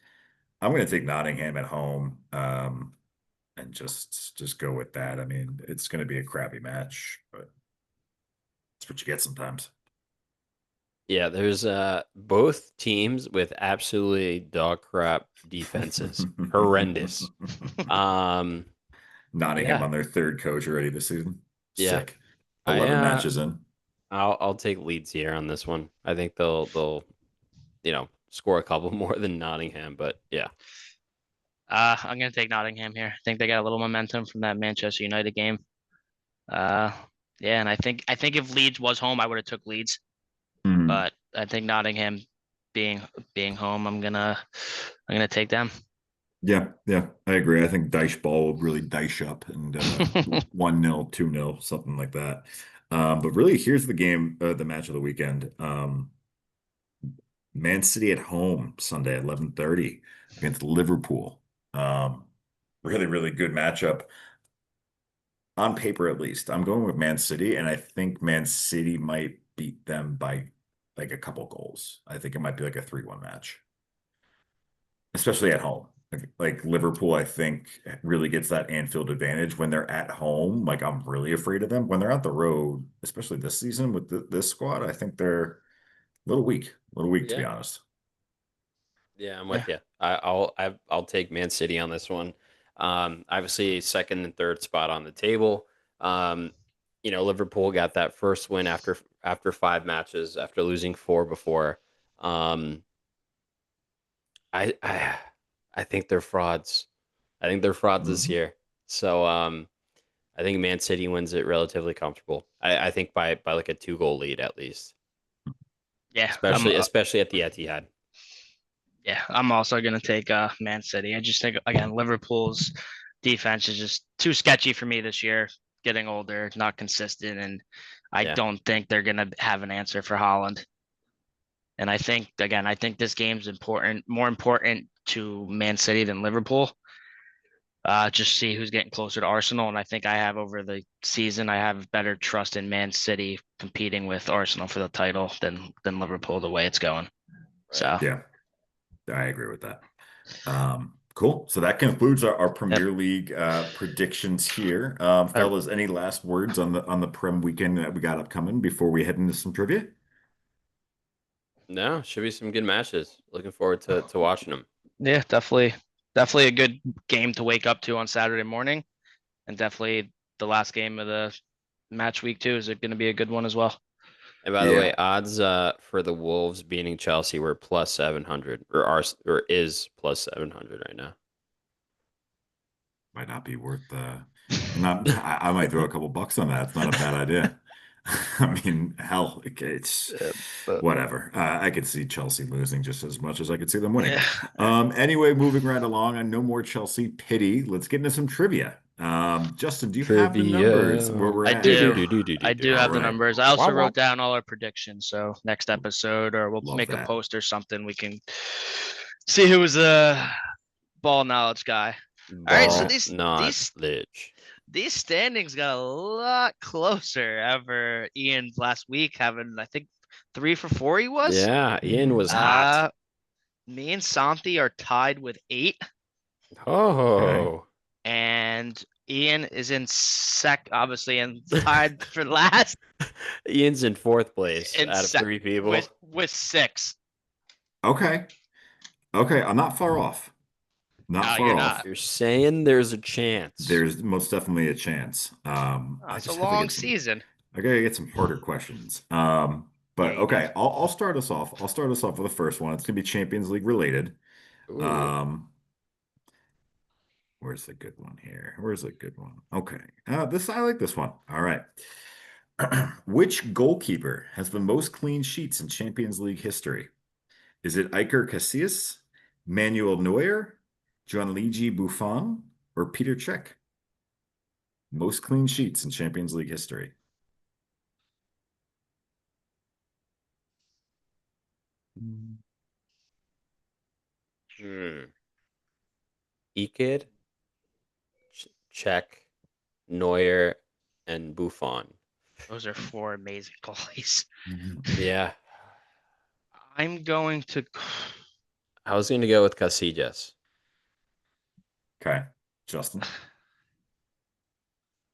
Speaker 1: I'm going to take Nottingham at home, and just go with that. I mean, it's going to be a crappy match, but it's what you get sometimes.
Speaker 2: yeah. There's both teams with absolutely dog crap defenses, horrendous. Um,
Speaker 1: Nottingham
Speaker 2: yeah,
Speaker 1: on their third coach already this season.
Speaker 2: yeah.
Speaker 1: Sick.
Speaker 2: I
Speaker 1: 11 matches in.
Speaker 2: I'll take Leeds here on this one. I think they'll score a couple more than Nottingham, but yeah,
Speaker 3: I'm gonna take Nottingham here. I think they got a little momentum from that Manchester United game. Uh, yeah, and I think if Leeds was home, I would have took Leeds,
Speaker 1: Mhm.
Speaker 3: but I think Nottingham being being home, I'm gonna take them.
Speaker 1: Yeah, yeah, I agree. I think Dice Ball will really dice up and 1-0, 2-0, something like that. But really, here's the match of the weekend. Man City at home Sunday at 11:30 against Liverpool. Um, really, really good matchup on paper, at least. I'm going with Man City, and I think Man City might beat them by like a couple goals. I think it might be like a 3-1 match, especially at home. Like Liverpool, I think really gets that Anfield advantage when they're at home. Like I'm really afraid of them when they're out the road, especially this season with this squad. I think they're a little weak to be
Speaker 2: yeah,
Speaker 1: honest.
Speaker 2: yeah. I'm
Speaker 3: Yeah.
Speaker 2: with you. I'll take Man City on this one. Obviously, second and third spot on the table. Um, Liverpool got that first win after 5 matches after losing 4 before. Um, I I I think they're frauds. I think they're frauds this
Speaker 1: Mhm.
Speaker 2: year. So I think Man City wins it relatively comfortable. I think by like a 2 goal lead at least,
Speaker 3: Yeah,
Speaker 2: especially at the Etihad.
Speaker 3: I'm also gonna take Man City. I just think again Liverpool's defense is just too sketchy for me this year. Getting older, not consistent, and I
Speaker 2: Yeah,
Speaker 3: don't think they're gonna have an answer for Holland. And I think again, I think this game's important, more important to Man City than Liverpool. Just see who's getting closer to Arsenal, and I think I have over the season, I have better trust in Man City competing with Arsenal for the title than Liverpool the way it's going.
Speaker 2: right.
Speaker 3: So,
Speaker 1: Yeah, I agree with that. Cool. So that concludes our
Speaker 3: yep.
Speaker 1: Premier League predictions here.
Speaker 3: Uh,
Speaker 1: Fellas, any last words on the Prem weekend that we got upcoming before we head into some trivia?
Speaker 2: No, should be some good matches. Looking forward to watching them.
Speaker 3: yeah, definitely a good game to wake up to on Saturday morning, and definitely the last game of the match week too is going to be a good one as well.
Speaker 2: And by the
Speaker 1: Yeah,
Speaker 2: way, odds for the Wolves beating Chelsea were plus 700 or is plus 700 right now.
Speaker 1: might not be worth not I might throw a couple bucks on that. It's not a bad idea. I mean, hell, it's
Speaker 3: Yeah, but
Speaker 1: whatever. I could see Chelsea losing just as much as I could see them winning.
Speaker 3: yeah,
Speaker 1: Anyway, moving right along, and no more Chelsea pity. Let's get into some trivia. Justin, do you have the numbers
Speaker 2: Trivia.
Speaker 1: where we're
Speaker 3: I
Speaker 1: at?
Speaker 3: do. I do
Speaker 1: All
Speaker 3: have the
Speaker 1: right.
Speaker 3: numbers. I also
Speaker 2: Wop,
Speaker 3: wrote
Speaker 2: wop.
Speaker 3: down all our predictions. So next episode, or we'll
Speaker 1: Love
Speaker 3: make a
Speaker 1: that.
Speaker 3: post or something. We can see who was a ball knowledge guy. All right. So
Speaker 2: Ball knowledge.
Speaker 3: these standings got a lot closer ever. Ian last week having, I think, 3 for 4 he was.
Speaker 2: Yeah, Ian was
Speaker 3: Uh,
Speaker 2: hot.
Speaker 3: me and Santi are tied with 8,
Speaker 2: Oh,
Speaker 3: and Ian is in obviously, and tied for last
Speaker 2: Ian's in fourth place
Speaker 3: in
Speaker 2: out of 3 people.
Speaker 3: with 6.
Speaker 1: Okay. Okay. I'm not far off. Not
Speaker 3: No,
Speaker 1: far
Speaker 3: you're
Speaker 1: off.
Speaker 3: not.
Speaker 2: You're saying there's a chance.
Speaker 1: There's most definitely a chance.
Speaker 3: Oh,
Speaker 1: I
Speaker 3: it's a
Speaker 1: just have to
Speaker 3: long
Speaker 1: get some.
Speaker 3: season.
Speaker 1: I gotta get some harder questions.
Speaker 3: Yeah,
Speaker 1: But
Speaker 3: you do.
Speaker 1: okay, I'll start us off. I'll start us off with the first one. It's gonna be Champions League related.
Speaker 2: Ooh.
Speaker 1: Um, where's the good one here? Where's the good one? Okay. This I like this one. All right. Which goalkeeper has the most clean sheets in Champions League history? Is it Iker Casillas, Manuel Neuer, Gianluigi Buffon, or Peter Cech? Most clean sheets in Champions League history.
Speaker 2: Hmm. Ekid, Czech, Neuer, and Buffon.
Speaker 3: Those are 4 amazing goalies.
Speaker 2: Yeah,
Speaker 3: I'm going to
Speaker 2: I was going to go with Casillas.
Speaker 1: Okay. Justin.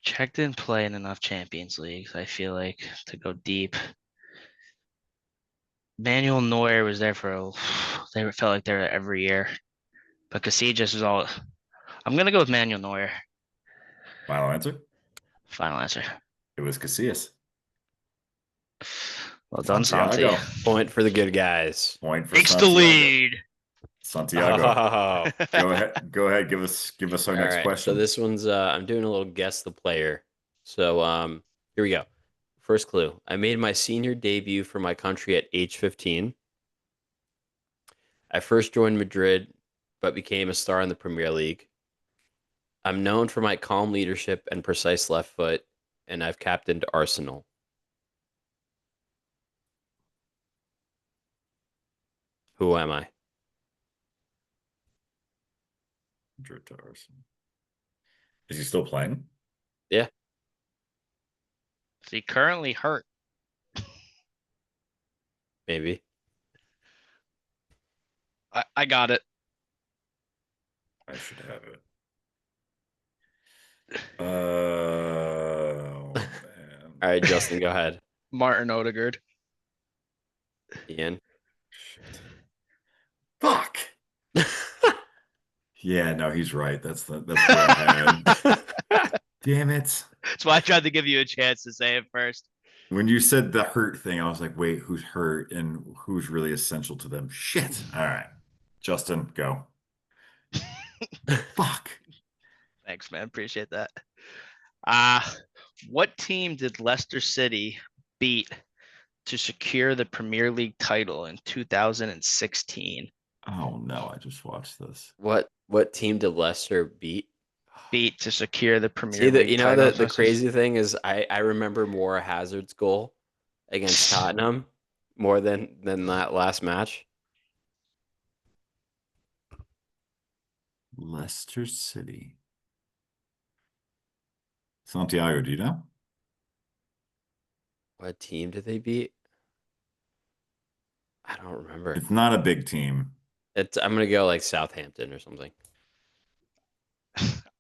Speaker 3: Czech didn't play in enough Champions Leagues, I feel like, to go deep. Manuel Neuer was there they felt like they were every year. But Casillas is all. I'm gonna go with Manuel Neuer.
Speaker 1: Final answer.
Speaker 3: Final answer.
Speaker 1: It was Casillas.
Speaker 3: Well done, Santi.
Speaker 1: Santiago.
Speaker 2: Point for the good guys.
Speaker 1: Point for
Speaker 3: Takes the
Speaker 1: Santiago.
Speaker 3: lead.
Speaker 1: Santiago.
Speaker 2: Oh.
Speaker 1: Go ahead. Go ahead. Give us our
Speaker 2: All
Speaker 1: next
Speaker 2: right. So
Speaker 1: question.
Speaker 2: this one's I'm doing a little guess the player. So here we go. First clue. I made my senior debut for my country at age 15. I first joined Madrid, but became a star in the Premier League. I'm known for my calm leadership and precise left foot, and I've captained Arsenal. Who am I?
Speaker 1: Madrid to Arsenal. Is he still playing?
Speaker 2: Yeah,
Speaker 3: Is he currently hurt?
Speaker 2: maybe.
Speaker 3: I got it.
Speaker 1: I should have it. Oh man.
Speaker 2: All right, Justin, go ahead.
Speaker 3: Martin Odegaard.
Speaker 2: Ian.
Speaker 1: Shit. Fuck. Yeah, no, he's right. That's what I had. Damn it.
Speaker 3: That's why I tried to give you a chance to say it first.
Speaker 1: When you said the hurt thing, I was like, wait, who's hurt and who's really essential to them? Shit. All right. Justin, go. Fuck.
Speaker 3: Thanks, man. Appreciate that. Uh, what team did Leicester City beat to secure the Premier League title in 2016?
Speaker 1: Oh no, I just watched this.
Speaker 2: What team did Leicester beat?
Speaker 3: Beat to secure the Premier
Speaker 2: See,
Speaker 3: League title.
Speaker 2: the crazy thing is I remember Maura Hazard's goal against Tottenham more than that last match.
Speaker 1: Leicester City. Santiago, do you know?
Speaker 2: What team did they beat? I don't remember.
Speaker 1: It's not a big team.
Speaker 2: I'm gonna go like Southampton or something.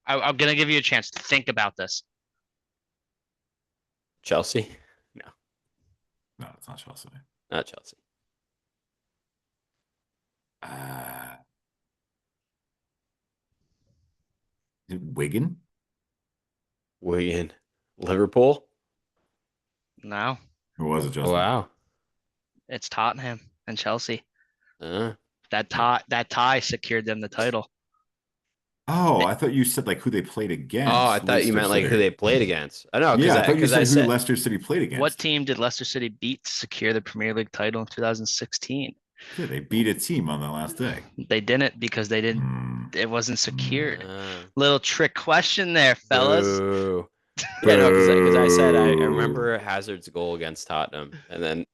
Speaker 3: I'm gonna give you a chance to think about this.
Speaker 2: Chelsea? No,
Speaker 1: No, it's not Chelsea.
Speaker 2: not Chelsea.
Speaker 1: Is it Wigan?
Speaker 2: Wigan, Liverpool.
Speaker 3: No,
Speaker 1: Or was it Justin?
Speaker 2: Wow.
Speaker 3: it's Tottenham and Chelsea.
Speaker 2: Uh,
Speaker 3: That tie secured them the title.
Speaker 1: Oh, I thought you said like who they played against.
Speaker 2: oh, I thought you
Speaker 1: Leicester
Speaker 2: meant like who
Speaker 1: City.
Speaker 2: they played against. I know
Speaker 1: Yeah, I thought you
Speaker 2: because
Speaker 1: said
Speaker 2: I
Speaker 1: who
Speaker 2: said
Speaker 1: Leicester City played against.
Speaker 3: What team did Leicester City beat to secure the Premier League title in 2016?
Speaker 1: Yeah, they beat a team on the last day.
Speaker 3: They didn't because they didn't.
Speaker 1: Mm,
Speaker 3: It wasn't secured.
Speaker 2: Uh,
Speaker 3: Little trick question there, fellas.
Speaker 2: boo. Yeah, no, because I said I
Speaker 1: boo.
Speaker 2: remember Hazard's goal against Tottenham, and then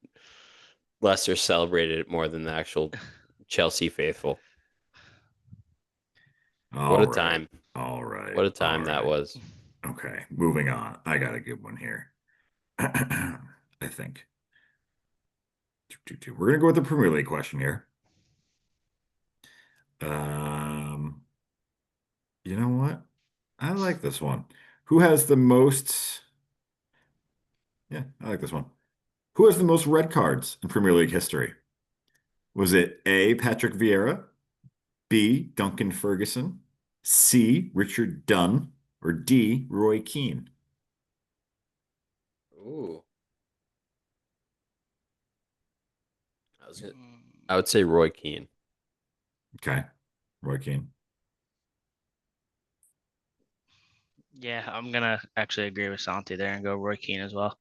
Speaker 2: Leicester celebrated it more than the actual Chelsea faithful. What
Speaker 1: All
Speaker 2: a
Speaker 1: right.
Speaker 2: time!
Speaker 1: All right.
Speaker 2: What a
Speaker 1: All
Speaker 2: time that
Speaker 1: right.
Speaker 2: was.
Speaker 1: Okay. Moving on. I got a good one here. I think. We're gonna go with the Premier League question here. Um, you know what? I like this one. Who has the most? Yeah, I like this one. Who has the most red cards in Premier League history? Was it A, Patrick Vieira, B, Duncan Ferguson, C, Richard Dunn, or D, Roy Keane?
Speaker 2: Ooh, I was gonna, I would say Roy Keane.
Speaker 1: Okay, Roy Keane.
Speaker 3: Yeah, I'm gonna actually agree with Santi there and go Roy Keane as well.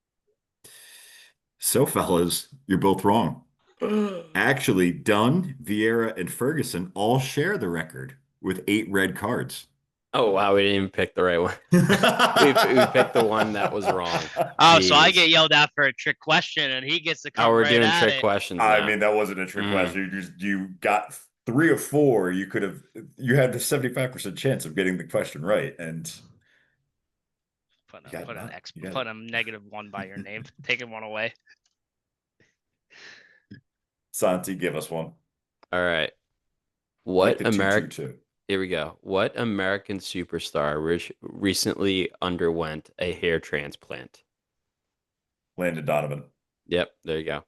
Speaker 1: So, fellas, you're both wrong. Actually, Dunn, Vieira, and Ferguson all share the record with 8 red cards.
Speaker 2: Oh wow, we didn't even pick the right one. We picked the one that was wrong.
Speaker 3: Oh, so I get
Speaker 2: Jeez.
Speaker 3: yelled at for a trick question, and he gets to
Speaker 2: Oh,
Speaker 3: come
Speaker 2: we're
Speaker 3: right
Speaker 2: doing
Speaker 3: at
Speaker 2: trick
Speaker 3: it.
Speaker 2: questions
Speaker 1: I
Speaker 2: now.
Speaker 1: mean, that wasn't a trick
Speaker 2: Mm.
Speaker 1: question. You got 3 of 4. You had the 75% chance of getting the question right, and
Speaker 3: Put
Speaker 1: you
Speaker 3: a
Speaker 1: got
Speaker 3: put an
Speaker 1: none.
Speaker 3: X,
Speaker 1: You got
Speaker 3: put a -1 by your name, taking one away.
Speaker 1: Santi, give us one.
Speaker 2: All right.
Speaker 1: I like
Speaker 2: What
Speaker 1: the 2-2
Speaker 2: American?
Speaker 1: too.
Speaker 2: Here we go. What American superstar recently underwent a hair transplant?
Speaker 1: Landon Donovan.
Speaker 2: Yep, there you go.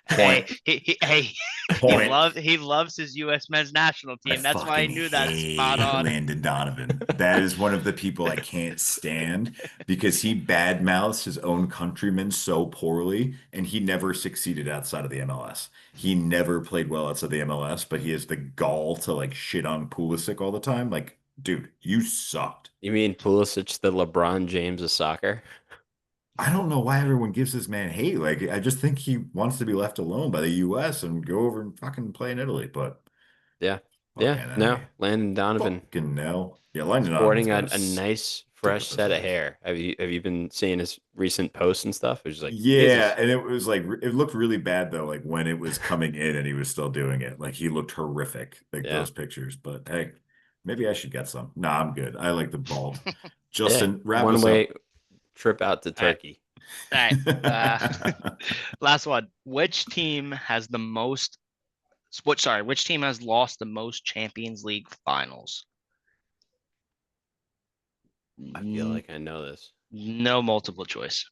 Speaker 3: Hey,
Speaker 1: Point.
Speaker 3: hey,
Speaker 1: Point.
Speaker 3: he loves his U.S. men's national
Speaker 1: I
Speaker 3: team. That's why I
Speaker 1: fucking
Speaker 3: knew that spot
Speaker 1: hate
Speaker 3: on.
Speaker 1: Landon Donovan. That is one of the people I can't stand because he badmouths his own countrymen so poorly, and he never succeeded outside of the MLS. He never played well outside the MLS, but he has the gall to like shit on Pulisic all the time. Like, dude, you sucked.
Speaker 2: You mean Pulisic, the LeBron James of soccer?
Speaker 1: I don't know why everyone gives this man hate. Like, I just think he wants to be left alone by the US and go over and fucking play in Italy, but
Speaker 2: Yeah, yeah.
Speaker 1: fucking
Speaker 2: No,
Speaker 1: A.
Speaker 2: Landon Donovan
Speaker 1: Fucking no. Yeah, Landon Donovan's
Speaker 2: sporting
Speaker 1: got to
Speaker 2: a nice
Speaker 1: stick
Speaker 2: fresh
Speaker 1: with his
Speaker 2: set of
Speaker 1: life.
Speaker 2: hair. Have you been seeing his recent posts and stuff? It's just like his
Speaker 1: Yeah,
Speaker 2: is
Speaker 1: and it was like it looked really bad though, like when it was coming in and he was still doing it. Like he looked horrific, like
Speaker 2: yeah,
Speaker 1: those pictures. But hey, maybe I should get some. Nah, I'm good. I like the bald.
Speaker 2: yeah.
Speaker 1: Justin, wrap
Speaker 2: One
Speaker 1: us
Speaker 2: way
Speaker 1: up.
Speaker 2: trip out to
Speaker 3: All right,
Speaker 2: Turkey.
Speaker 3: all right. Last one. Which team has the most? Which team has lost the most Champions League finals?
Speaker 2: I feel
Speaker 3: N-
Speaker 2: like I know this.
Speaker 3: No multiple choice.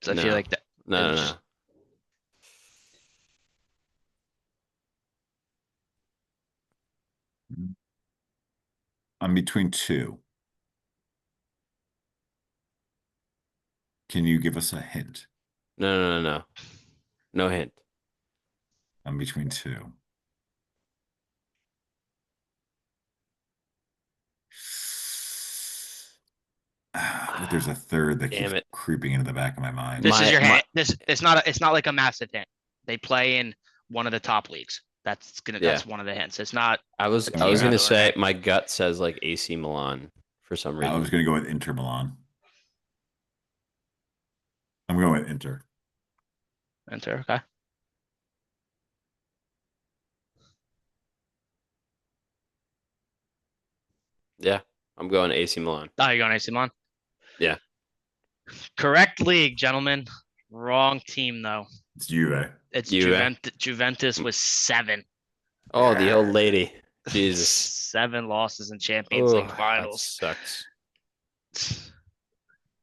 Speaker 3: So I feel
Speaker 2: No,
Speaker 3: like that it
Speaker 2: no, no,
Speaker 3: was
Speaker 2: no.
Speaker 3: just
Speaker 1: I'm between two. Can you give us a hint?
Speaker 2: No, no, no, no. No hint.
Speaker 1: I'm between two. But there's a
Speaker 2: Ah,
Speaker 1: third that keeps
Speaker 2: damn it.
Speaker 1: creeping into the back of my mind.
Speaker 3: this is
Speaker 2: My
Speaker 3: your
Speaker 2: my
Speaker 3: hint. This it's not like a massive hint. They play in one of the top leagues.
Speaker 2: yeah.
Speaker 3: That's one of the hints. It's not a
Speaker 2: I
Speaker 3: team
Speaker 2: was
Speaker 1: Okay.
Speaker 2: gonna
Speaker 3: out of
Speaker 2: say
Speaker 3: ordinary.
Speaker 2: my gut says like AC Milan for some
Speaker 1: I was
Speaker 2: reason.
Speaker 1: gonna go with Inter Milan. I'm going with Inter.
Speaker 3: Enter, okay.
Speaker 2: Yeah, I'm going AC Milan.
Speaker 3: Oh, you're going AC Milan.
Speaker 2: Yeah.
Speaker 3: Correct league, gentlemen. Wrong team though.
Speaker 1: It's Juve.
Speaker 3: It's
Speaker 2: Juve.
Speaker 3: Juventus. Juventus was seven.
Speaker 2: Oh, the old lady. Jesus.
Speaker 3: 7 losses in Champions
Speaker 2: Oh,
Speaker 3: League
Speaker 2: that
Speaker 3: finals.
Speaker 2: sucks.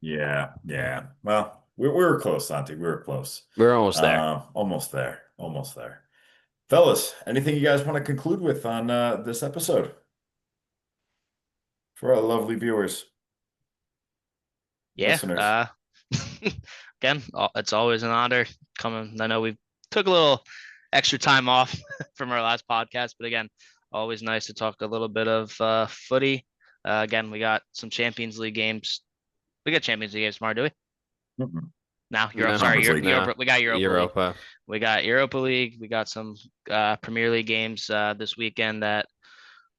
Speaker 1: Yeah, yeah. Well, we were close, Santi. We were close.
Speaker 2: We're almost there.
Speaker 1: Almost there. Almost there. Fellas, anything you guys want to conclude with on this episode for our lovely viewers,
Speaker 3: Yeah.
Speaker 1: listeners?
Speaker 3: Again, it's always an honor coming. I know we took a little extra time off from our last podcast, but again, always nice to talk a little bit of footy. Again, we got some Champions League games. We got Champions League games tomorrow, do we?
Speaker 1: Mm-mm.
Speaker 3: No, Europe.
Speaker 2: No,
Speaker 3: Sorry,
Speaker 1: Conference League.
Speaker 3: Europe.
Speaker 2: no,
Speaker 3: We got Europa League.
Speaker 2: Europa.
Speaker 3: We got Europa League. We got some Premier League games this weekend that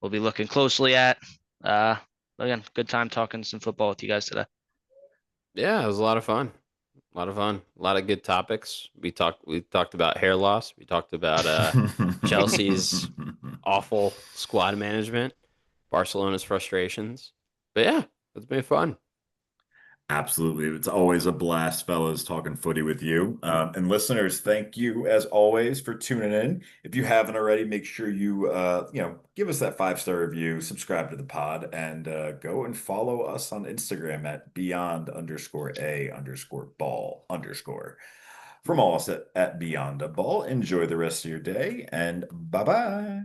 Speaker 3: we'll be looking closely at. Uh, Again, good time talking some football with you guys today.
Speaker 2: Yeah, it was a lot of fun. A lot of fun. A lot of good topics. We talked about hair loss. We talked about Chelsea's awful squad management, Barcelona's frustrations. But yeah, it's been fun.
Speaker 1: Absolutely. It's always a blast, fellas, talking footy with you. And listeners, thank you as always for tuning in. If you haven't already, make sure you give us that 5-star review, subscribe to the pod, and go and follow us on Instagram at beyond_a_ball_. From all us at Beyond a Ball, enjoy the rest of your day and bye-bye.